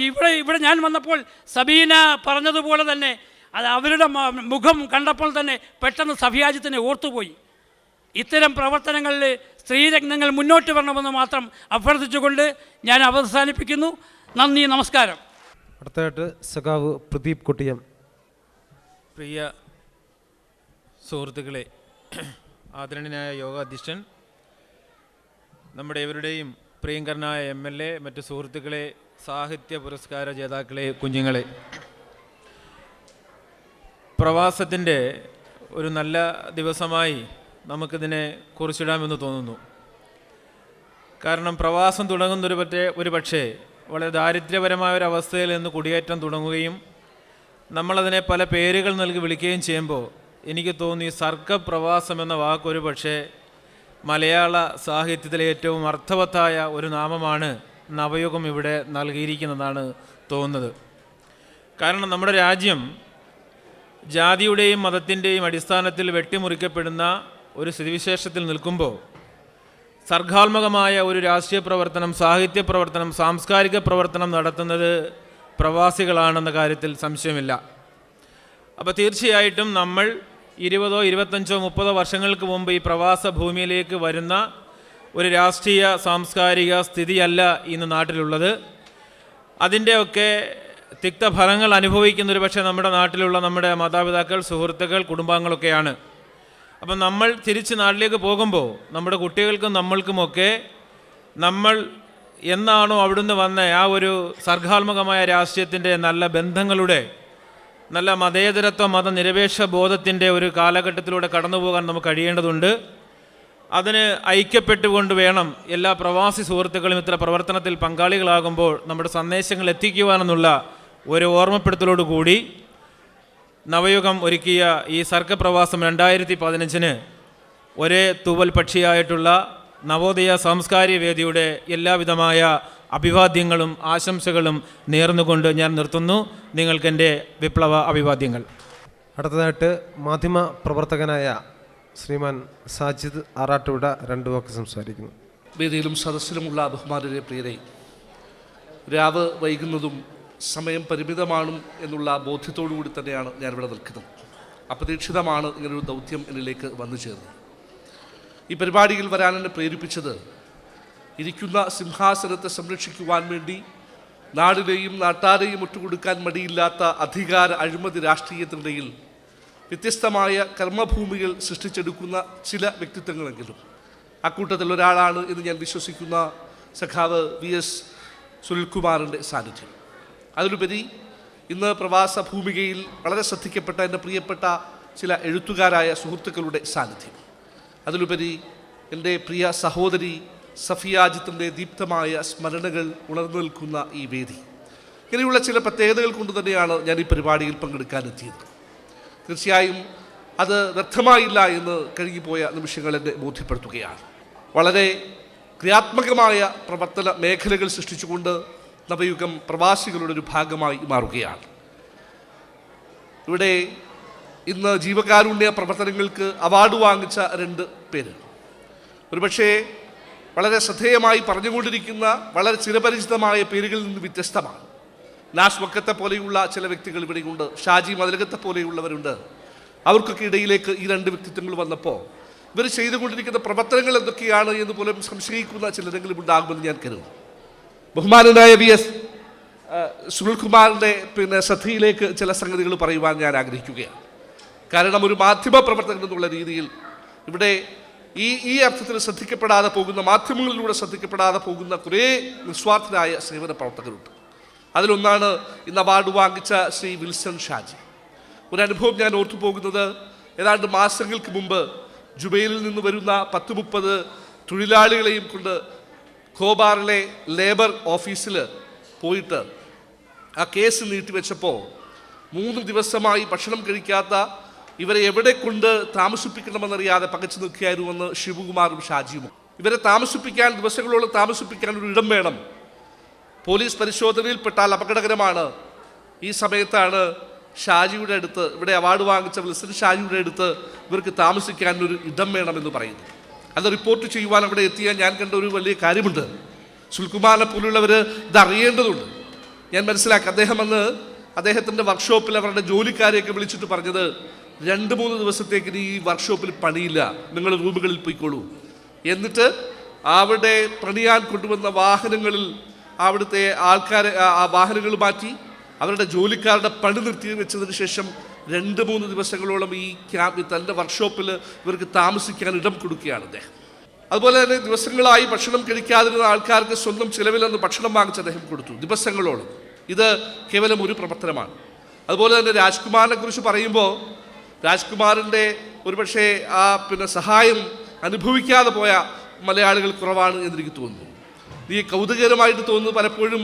ഇവിടെ ഞാൻ വന്നപ്പോൾ സബീന പറഞ്ഞതുപോലെ തന്നെ അത് അവരുടെ മുഖം കണ്ടപ്പോൾ തന്നെ പെട്ടെന്ന് സഫിയാജിത്തിനെ ഓർത്തുപോയി. ഇത്തരം പ്രവർത്തനങ്ങളിൽ സ്ത്രീരത്നങ്ങൾ മുന്നോട്ട് വരണമെന്ന് മാത്രം അഭ്യർത്ഥിച്ചുകൊണ്ട് ഞാൻ അവസാനിപ്പിക്കുന്നു. നന്ദി, നമസ്കാരം. അടുത്തതായിട്ട് സഖാവ് പ്രദീപ് കൊട്ടിയം. പ്രിയ സുഹൃത്തുക്കളെ, ആദരണീയനായ യോഗാധ്യക്ഷൻ, നമ്മുടെ ഇവരുടെയും പ്രിയങ്കരനായ MLA, മറ്റ് സുഹൃത്തുക്കളെ, സാഹിത്യ പുരസ്കാര ജേതാക്കളെ, കുഞ്ഞുങ്ങളെ, പ്രവാസത്തിൻ്റെ ഒരു നല്ല ദിവസമായി നമുക്കിതിനെ കുറിച്ചിടാമെന്ന് തോന്നുന്നു. കാരണം പ്രവാസം തുടങ്ങുന്നൊരു പക്ഷേ വളരെ ദാരിദ്ര്യപരമായ ഒരു അവസ്ഥയിൽ നിന്ന് കുടിയേറ്റം തുടങ്ങുകയും നമ്മളതിനെ പല പേരുകൾ നൽകി വിളിക്കുകയും ചെയ്യുമ്പോൾ എനിക്ക് തോന്നി സർഗപ്രവാസം എന്ന വാക്കൊരു പക്ഷേ മലയാള സാഹിത്യത്തിലെ ഏറ്റവും അർത്ഥവത്തായ ഒരു നാമമാണ് നവയുഗം ഇവിടെ നൽകിയിരിക്കുന്നതാണ് തോന്നുന്നത്. കാരണം നമ്മുടെ രാജ്യം ജാതിയുടെയും മതത്തിൻ്റെയും അടിസ്ഥാനത്തിൽ വെട്ടിമുറിക്കപ്പെടുന്ന ഒരു സ്ഥിതിവിശേഷത്തിൽ നിൽക്കുമ്പോൾ സർഗാത്മകമായ ഒരു രാഷ്ട്രീയ പ്രവർത്തനം, സാഹിത്യ പ്രവർത്തനം, സാംസ്കാരിക പ്രവർത്തനം നടത്തുന്നത് പ്രവാസികളാണെന്ന കാര്യത്തിൽ സംശയമില്ല. അപ്പോൾ തീർച്ചയായിട്ടും നമ്മൾ 20, 25, 30 വർഷങ്ങൾക്ക് മുമ്പ് ഈ പ്രവാസ ഭൂമിയിലേക്ക് വരുന്ന ഒരു രാഷ്ട്രീയ സാംസ്കാരിക സ്ഥിതിയല്ല ഇന്ന് നാട്ടിലുള്ളത്. അതിൻ്റെയൊക്കെ തിക്തഫലങ്ങൾ അനുഭവിക്കുന്നൊരു പക്ഷേ നമ്മുടെ നാട്ടിലുള്ള നമ്മുടെ മാതാപിതാക്കൾ, സുഹൃത്തുക്കൾ, കുടുംബാംഗങ്ങളൊക്കെയാണ്. അപ്പം നമ്മൾ തിരിച്ച് നാട്ടിലേക്ക് പോകുമ്പോൾ നമ്മുടെ കുട്ടികൾക്കും നമ്മൾക്കുമൊക്കെ നമ്മൾ എന്നാണോ അവിടുന്ന് വന്ന ആ ഒരു സർഗാത്മകമായ രാഷ്ട്രീയത്തിൻ്റെ നല്ല ബന്ധങ്ങളുടെ, നല്ല മതേതരത്വ മതനിരപേക്ഷ ബോധത്തിൻ്റെ ഒരു കാലഘട്ടത്തിലൂടെ കടന്നു പോകാൻ നമുക്ക് കഴിയേണ്ടതുണ്ട്. അതിന് ഐക്യപ്പെട്ടുകൊണ്ട് വേണം എല്ലാ പ്രവാസി സുഹൃത്തുക്കളും ഇത്ര പ്രവർത്തനത്തിൽ പങ്കാളികളാകുമ്പോൾ നമ്മുടെ സന്ദേശങ്ങൾ എത്തിക്കുവാനെന്നുള്ള ഒരു ഓർമ്മപ്പെടുത്തലോടുകൂടി നവയുഗം ഒരുക്കിയ ഈ സർഗപ്രവാസം 2015 ഒരേ തൂവൽ പക്ഷിയായിട്ടുള്ള നവോദയ സാംസ്കാരിക വേദിയുടെ എല്ലാവിധമായ അഭിവാദ്യങ്ങളും ആശംസകളും നേർന്നുകൊണ്ട് ഞാൻ നിർത്തുന്നു. നിങ്ങൾക്കെൻ്റെ വിപ്ലവ അഭിവാദ്യങ്ങൾ. അടുത്തതായിട്ട് മാധ്യമ പ്രവർത്തകനായ ശ്രീമാൻ സാജിദ് ആറാട്ടുവിട 2 വാക്ക് സംസാരിക്കുന്നു. വേദിയിലും സദസ്സിലുമുള്ള ബഹുമാനരെ, പ്രിയരെ, രാവ് വൈകുന്നതും സമയം പരിമിതമാണ് എന്നുള്ള ബോധ്യത്തോടുകൂടി തന്നെയാണ് ഞാനിവിടെ നിൽക്കുന്നത്. അപ്രതീക്ഷിതമാണ് ഇങ്ങനൊരു ദൗത്യം എന്നിലേക്ക് വന്നു ചേർന്നത്. ഈ പരിപാടിയിൽ വരാൻ എന്നെ പ്രേരിപ്പിച്ചത് ഇരിക്കുന്ന സിംഹാസനത്തെ സംരക്ഷിക്കുവാൻ വേണ്ടി നാടിനെയും നാട്ടാരെയും ഒറ്റുകൊടുക്കാൻ മടിയില്ലാത്ത അധികാര അഴിമതി രാഷ്ട്രീയത്തിനിടയിൽ വ്യത്യസ്തമായ കർമ്മഭൂമികൾ സൃഷ്ടിച്ചെടുക്കുന്ന ചില വ്യക്തിത്വങ്ങളെങ്കിലും അക്കൂട്ടത്തിൽ ഒരാളാണ് എന്ന് ഞാൻ വിശ്വസിക്കുന്ന സഖാവ് VS സുനിൽകുമാറിൻ്റെ സാന്നിധ്യം. അതിലുപരി ഇന്ന് പ്രവാസ ഭൂമികയിൽ വളരെ ശ്രദ്ധിക്കപ്പെട്ട എൻ്റെ പ്രിയപ്പെട്ട ചില എഴുത്തുകാരായ സുഹൃത്തുക്കളുടെ സാന്നിധ്യം. അതിലുപരി എൻ്റെ പ്രിയ സഹോദരി സഫിയാജിത്തിൻ്റെ ദീപ്തമായ സ്മരണകൾ ഉണർന്നു നിൽക്കുന്ന ഈ വേദി. ഇങ്ങനെയുള്ള ചില പ്രത്യേകതകൾ കൊണ്ട് തന്നെയാണ് ഞാൻ ഈ പരിപാടിയിൽ പങ്കെടുക്കാനെത്തിയത്. തീർച്ചയായും അത് വ്യർത്ഥമായില്ല എന്ന് കഴിഞ്ഞുപോയ നിമിഷങ്ങൾ എന്നെ ബോധ്യപ്പെടുത്തുകയാണ്. വളരെ ക്രിയാത്മകമായ പ്രവർത്തന മേഖലകൾ സൃഷ്ടിച്ചുകൊണ്ട് നവയുഗം പ്രവാസികളുടെ ഒരു ഭാഗമായി മാറുകയാണ്. ഇവിടെ ഇന്ന് ജീവകാരുണ്യ പ്രവർത്തനങ്ങൾക്ക് അവാർഡ് വാങ്ങിച്ച 2 പേര് ഒരുപക്ഷേ വളരെ ശ്രദ്ധേയമായി പറഞ്ഞുകൊണ്ടിരിക്കുന്ന വളരെ ചിരപരിചിതമായ പേരുകളിൽ നിന്ന് വ്യത്യസ്തമാണ്. നാസ് വക്കത്തെ പോലെയുള്ള ചില വ്യക്തികൾ ഇവിടെയുണ്ട്, ഷാജി മതിലകത്തെ പോലെയുള്ളവരുണ്ട്. അവർക്കൊക്കെ ഇടയിലേക്ക് ഈ 2 വ്യക്തിത്വങ്ങൾ വന്നപ്പോൾ ഇവർ ചെയ്തുകൊണ്ടിരിക്കുന്ന പ്രവർത്തനങ്ങൾ എന്തൊക്കെയാണ് എന്ന് പോലും സംശയിക്കുന്ന ചിലരെങ്കിലും ഉണ്ടാകുമെന്ന് ഞാൻ കരുതുന്നു. ബഹുമാനനായ VS സുനിൽകുമാറിൻ്റെ ശ്രദ്ധയിലേക്ക് ചില സംഗതികൾ പറയുവാൻ ഞാൻ ആഗ്രഹിക്കുകയാണ്. കാരണം ഒരു മാധ്യമ പ്രവർത്തകൻ എന്നുള്ള രീതിയിൽ ഇവിടെ ഈ അർത്ഥത്തിൽ ശ്രദ്ധിക്കപ്പെടാതെ പോകുന്ന, മാധ്യമങ്ങളിലൂടെ ശ്രദ്ധിക്കപ്പെടാതെ പോകുന്ന കുറേ നിസ്വാർത്ഥരായ സേവന പ്രവർത്തകരുണ്ട്. അതിലൊന്നാണ് ഇന്ന് അവാർഡ് വാങ്ങിച്ച ശ്രീ വിൽസൺ ഷാജി. ഒരു അനുഭവം ഞാൻ ഓർത്തു പോകുന്നത്, ഏതാണ്ട് മാസങ്ങൾക്ക് മുമ്പ് ജുബൈലിൽ നിന്ന് വരുന്ന 10-30 തൊഴിലാളികളെയും കൊണ്ട് ഖോബാറിലെ ലേബർ ഓഫീസിൽ പോയിട്ട് ആ കേസ് നീട്ടിവെച്ചപ്പോൾ 3 ദിവസമായി ഭക്ഷണം കഴിക്കാത്ത ഇവരെ എവിടെ കൊണ്ട് താമസിപ്പിക്കണമെന്നറിയാതെ പകച്ചു നിൽക്കുകയായിരുന്നുവെന്ന് ശിവകുമാറും ഷാജിയും. ഇവരെ താമസിപ്പിക്കാൻ, ദിവസങ്ങളോളം താമസിപ്പിക്കാൻ ഒരു ഇടം വേണം. പോലീസ് പരിശോധനയിൽപ്പെട്ടാൽ അപകടകരമാണ്. ഈ സമയത്താണ് ഷാജിയുടെ അടുത്ത്, ഇവിടെ അവാർഡ് വാങ്ങിച്ച വിൽസൺ ഷാജിയുടെ അടുത്ത് ഇവർക്ക് താമസിക്കാൻ ഒരു ഇടം വേണമെന്ന് പറയുന്നു. അത് റിപ്പോർട്ട് ചെയ്യുവാൻ അവിടെ എത്തിയാൽ ഞാൻ കണ്ട ഒരു വലിയ കാര്യമുണ്ട്. സുനിൽകുമാറിനെ പോലുള്ളവർ ഇത് അറിയേണ്ടതുണ്ട്. ഞാൻ മനസ്സിലാക്കി. അദ്ദേഹം അന്ന് അദ്ദേഹത്തിൻ്റെ വർക്ക്ഷോപ്പിൽ അവരുടെ ജോലിക്കാരെയൊക്കെ വിളിച്ചിട്ട് പറഞ്ഞത്, 2-3 ദിവസത്തേക്ക് ഈ വർക്ക്ഷോപ്പിൽ പണിയില്ല, നിങ്ങൾ റൂമുകളിൽ പോയിക്കോളൂ. എന്നിട്ട് അവിടെ പണിയാൻ കൊണ്ടുവന്ന വാഹനങ്ങളിൽ അവിടുത്തെ ആൾക്കാരെ ആ വാഹനങ്ങൾ മാറ്റി അവരുടെ ജോലിക്കാരുടെ പണി നിർത്തി വെച്ചതിന് ശേഷം 2-3 ദിവസങ്ങളോളം ഈ തൻ്റെ വർക്ക്ഷോപ്പിൽ ഇവർക്ക് താമസിക്കാൻ ഇടം കൊടുക്കുകയാണ് അദ്ദേഹം. അതുപോലെ തന്നെ ദിവസങ്ങളായി ഭക്ഷണം കഴിക്കാതിരുന്ന ആൾക്കാർക്ക് സ്വന്തം ചിലവിൽ നിന്ന് ഭക്ഷണം വാങ്ങിച്ച് അദ്ദേഹം കൊടുത്തു ദിവസങ്ങളോളം. ഇത് കേവലം ഒരു പ്രവർത്തനമാണ്. അതുപോലെ തന്നെ രാജ്കുമാറിനെ കുറിച്ച് പറയുമ്പോൾ രാജ്കുമാറിൻ്റെ ഒരുപക്ഷെ സഹായം അനുഭവിക്കാതെ പോയ മലയാളികൾ കുറവാണ് എന്നെനിക്ക് തോന്നുന്നു. ഈ കൗതുകകരമായിട്ട് തോന്നുന്നു പലപ്പോഴും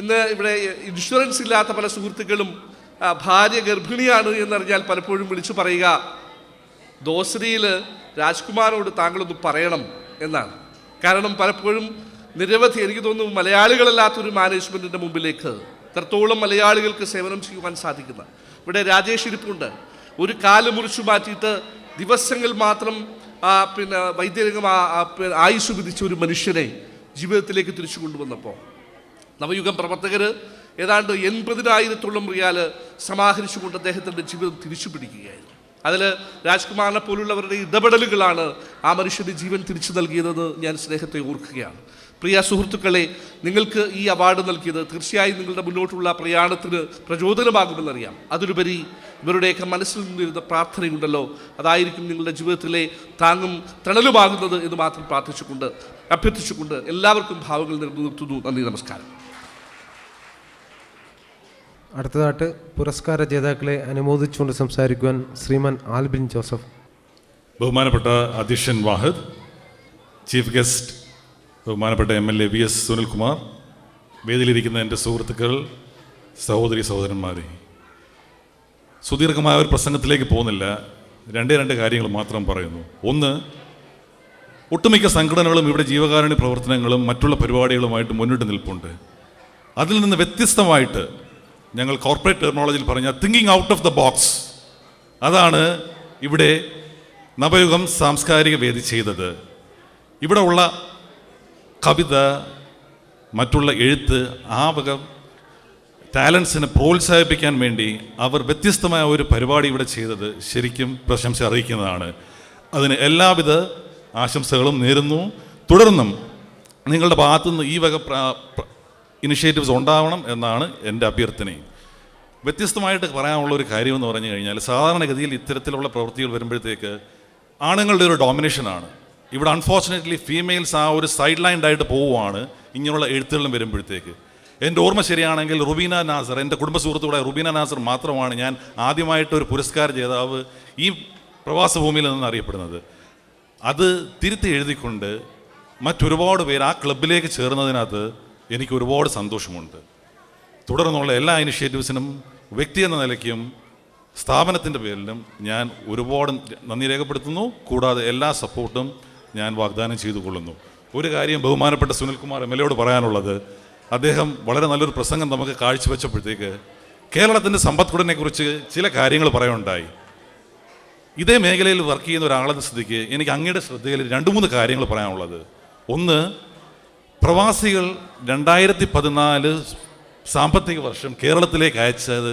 ഇന്ന് ഇവിടെ ഇൻഷുറൻസ് ഇല്ലാത്ത പല സുഹൃത്തുക്കളും ഭാര്യ ഗർഭിണിയാണ് എന്നറിഞ്ഞാൽ പലപ്പോഴും വിളിച്ചു പറയുക, ദോസരിയിൽ രാജ്കുമാറിനോട് താങ്കളൊന്ന് പറയണം എന്നാണ്. കാരണം പലപ്പോഴും നിരവധി, എനിക്ക് തോന്നുന്നു മലയാളികളല്ലാത്തൊരു മാനേജ്മെൻറ്റിൻ്റെ മുമ്പിലേക്ക് എത്രത്തോളം മലയാളികൾക്ക് സേവനം ചെയ്യുവാൻ സാധിക്കുന്ന, ഇവിടെ രാജേഷ് ഇരിപ്പുണ്ട്, ഒരു കാല് മുറിച്ചു മാറ്റിയിട്ട് ദിവസങ്ങൾ മാത്രം വൈദ്യരംഗം ആയുസ് വിധിച്ച ഒരു മനുഷ്യനെ ജീവിതത്തിലേക്ക് തിരിച്ചു കൊണ്ടുവന്നപ്പോൾ നവയുഗം പ്രവർത്തകർ ഏതാണ്ട് 80,000-ഓളം റിയാല് സമാഹരിച്ചുകൊണ്ട് അദ്ദേഹത്തിൻ്റെ ജീവിതം തിരിച്ചു പിടിക്കുകയായിരുന്നു. അതിൽ രാജ്കുമാറിനെ പോലുള്ളവരുടെ ഇടപെടലുകളാണ് ആ മനുഷ്യൻ്റെ ജീവൻ തിരിച്ചു നൽകിയതെന്ന് ഞാൻ സ്നേഹത്തെ ഓർക്കുകയാണ്. പ്രിയ സുഹൃത്തുക്കളെ, നിങ്ങൾക്ക് ഈ അവാർഡ് നൽകിയത് തീർച്ചയായും നിങ്ങളുടെ മുന്നോട്ടുള്ള പ്രയാണത്തിന് പ്രചോദനമാകുമെന്നറിയാം. അതിലുപരി ഇവരുടെയൊക്കെ മനസ്സിൽ നിന്നിരുന്ന പ്രാർത്ഥനയുണ്ടല്ലോ, അതായിരിക്കും നിങ്ങളുടെ ജീവിതത്തിലെ താങ്ങും തണലുമാകുന്നത് എന്ന് മാത്രം അഭ്യർത്ഥിച്ചുകൊണ്ട് എല്ലാവർക്കും ഭാവങ്ങൾ നിർത്തുന്നു. നന്ദി, നമസ്കാരം. അടുത്തതായിട്ട് പുരസ്കാര ജേതാക്കളെ അനുമോദിച്ചുകൊണ്ട് സംസാരിക്കുവാൻ ശ്രീമാൻ ആൽബിൻ ജോസഫ്. ബഹുമാനപ്പെട്ട അധ്യക്ഷൻ വാഹിദ്, ചീഫ് ഗസ്റ്റ് ബഹുമാനപ്പെട്ട MLA VS സുനിൽകുമാർ, വേദിയിലിരിക്കുന്ന എൻ്റെ സുഹൃത്തുക്കൾ, സഹോദരി സഹോദരന്മാരെ, സുദീർഘമായ ഒരു പ്രസംഗത്തിലേക്ക് പോകുന്നില്ല. 2 കാര്യങ്ങൾ മാത്രം പറയുന്നു. ഒന്ന്, ഒട്ടുമിക്ക സംഘടനകളും ഇവിടെ ജീവകാരുണ്യ പ്രവർത്തനങ്ങളും മറ്റുള്ള പരിപാടികളുമായിട്ട് മുന്നിട്ട് നിൽപ്പുണ്ട്. അതിൽ നിന്ന് വ്യത്യസ്തമായിട്ട് ഞങ്ങൾ കോർപ്പറേറ്റ് ടെർമിനോളജിയിൽ പറഞ്ഞ thinking out of the box, അതാണ് ഇവിടെ നവയുഗം സാംസ്കാരിക വേദി ചെയ്തത്. ഇവിടെ ഉള്ള കവിത, മറ്റുള്ള എഴുത്ത്, ആ വക ടാലൻസിനെ പ്രോത്സാഹിപ്പിക്കാൻ വേണ്ടി അവർ വ്യത്യസ്തമായ ഒരു പരിപാടി ഇവിടെ ചെയ്തത് ശരിക്കും പ്രശംസ അറിയിക്കുന്നതാണ്. അതിന് എല്ലാവിധ ആശംസകളും നേരുന്നു. തുടർന്നും നിങ്ങളുടെ ഭാഗത്തുനിന്ന് ഈ വക ഇനിഷ്യേറ്റീവ്സ് ഉണ്ടാവണം എന്നാണ് എൻ്റെ അഭ്യർത്ഥനയും. വ്യത്യസ്തമായിട്ട് പറയാനുള്ള ഒരു കാര്യമെന്ന് പറഞ്ഞു കഴിഞ്ഞാൽ, സാധാരണഗതിയിൽ ഇത്തരത്തിലുള്ള പ്രവൃത്തികൾ വരുമ്പോഴത്തേക്ക് ആണുങ്ങളുടെ ഒരു ഡോമിനേഷനാണ്. ഇവിടെ അൺഫോർച്ചുനേറ്റ്ലി ഫീമെയിൽസ് ആ ഒരു സൈഡ് ലൈൻഡായിട്ട് പോവുകയാണ് ഇങ്ങനെയുള്ള എഴുത്തുകളും വരുമ്പോഴത്തേക്ക്. എൻ്റെ ഓർമ്മ ശരിയാണെങ്കിൽ റുബീന നാസർ, എൻ്റെ കുടുംബ സുഹൃത്തുക്കളായ റുബീന നാസർ മാത്രമാണ് ഞാൻ ആദ്യമായിട്ടൊരു പുരസ്കാര ജേതാവ് ഈ പ്രവാസഭൂമിയിൽ നിന്ന് അറിയപ്പെടുന്നത്. അത് തിരുത്തി എഴുതിക്കൊണ്ട് മറ്റൊരുപാട് പേര് ആ ക്ലബിലേക്ക് ചേർന്നതിനകത്ത് എനിക്ക് ഒരുപാട് സന്തോഷമുണ്ട്. തുടർന്നുള്ള എല്ലാ ഇനിഷ്യേറ്റീവ്സിനും വ്യക്തി എന്ന നിലയ്ക്കും സ്ഥാപനത്തിൻ്റെ പേരിലും ഞാൻ ഒരുപാട് നന്ദി രേഖപ്പെടുത്തുന്നു. കൂടാതെ എല്ലാ സപ്പോർട്ടും ഞാൻ വാഗ്ദാനം ചെയ്തു കൊള്ളുന്നു. ഒരു കാര്യം ബഹുമാനപ്പെട്ട സുനിൽകുമാർ MLA പറയാനുള്ളത്, അദ്ദേഹം വളരെ നല്ലൊരു പ്രസംഗം നമുക്ക് കാഴ്ചവെച്ചപ്പോഴത്തേക്ക് കേരളത്തിൻ്റെ സമ്പദ്ഘടനയെക്കുറിച്ച് ചില കാര്യങ്ങൾ പറയുണ്ടായി. ഇതേ മേഖലയിൽ വർക്ക് ചെയ്യുന്ന ഒരാളെന്ന സ്ഥിതിക്ക് എനിക്ക് അങ്ങയുടെ ശ്രദ്ധയിൽ 2-3 കാര്യങ്ങൾ പറയാനുള്ളത്. ഒന്ന്, പ്രവാസികൾ 2014 സാമ്പത്തിക വർഷം കേരളത്തിലേക്ക് അയച്ചത്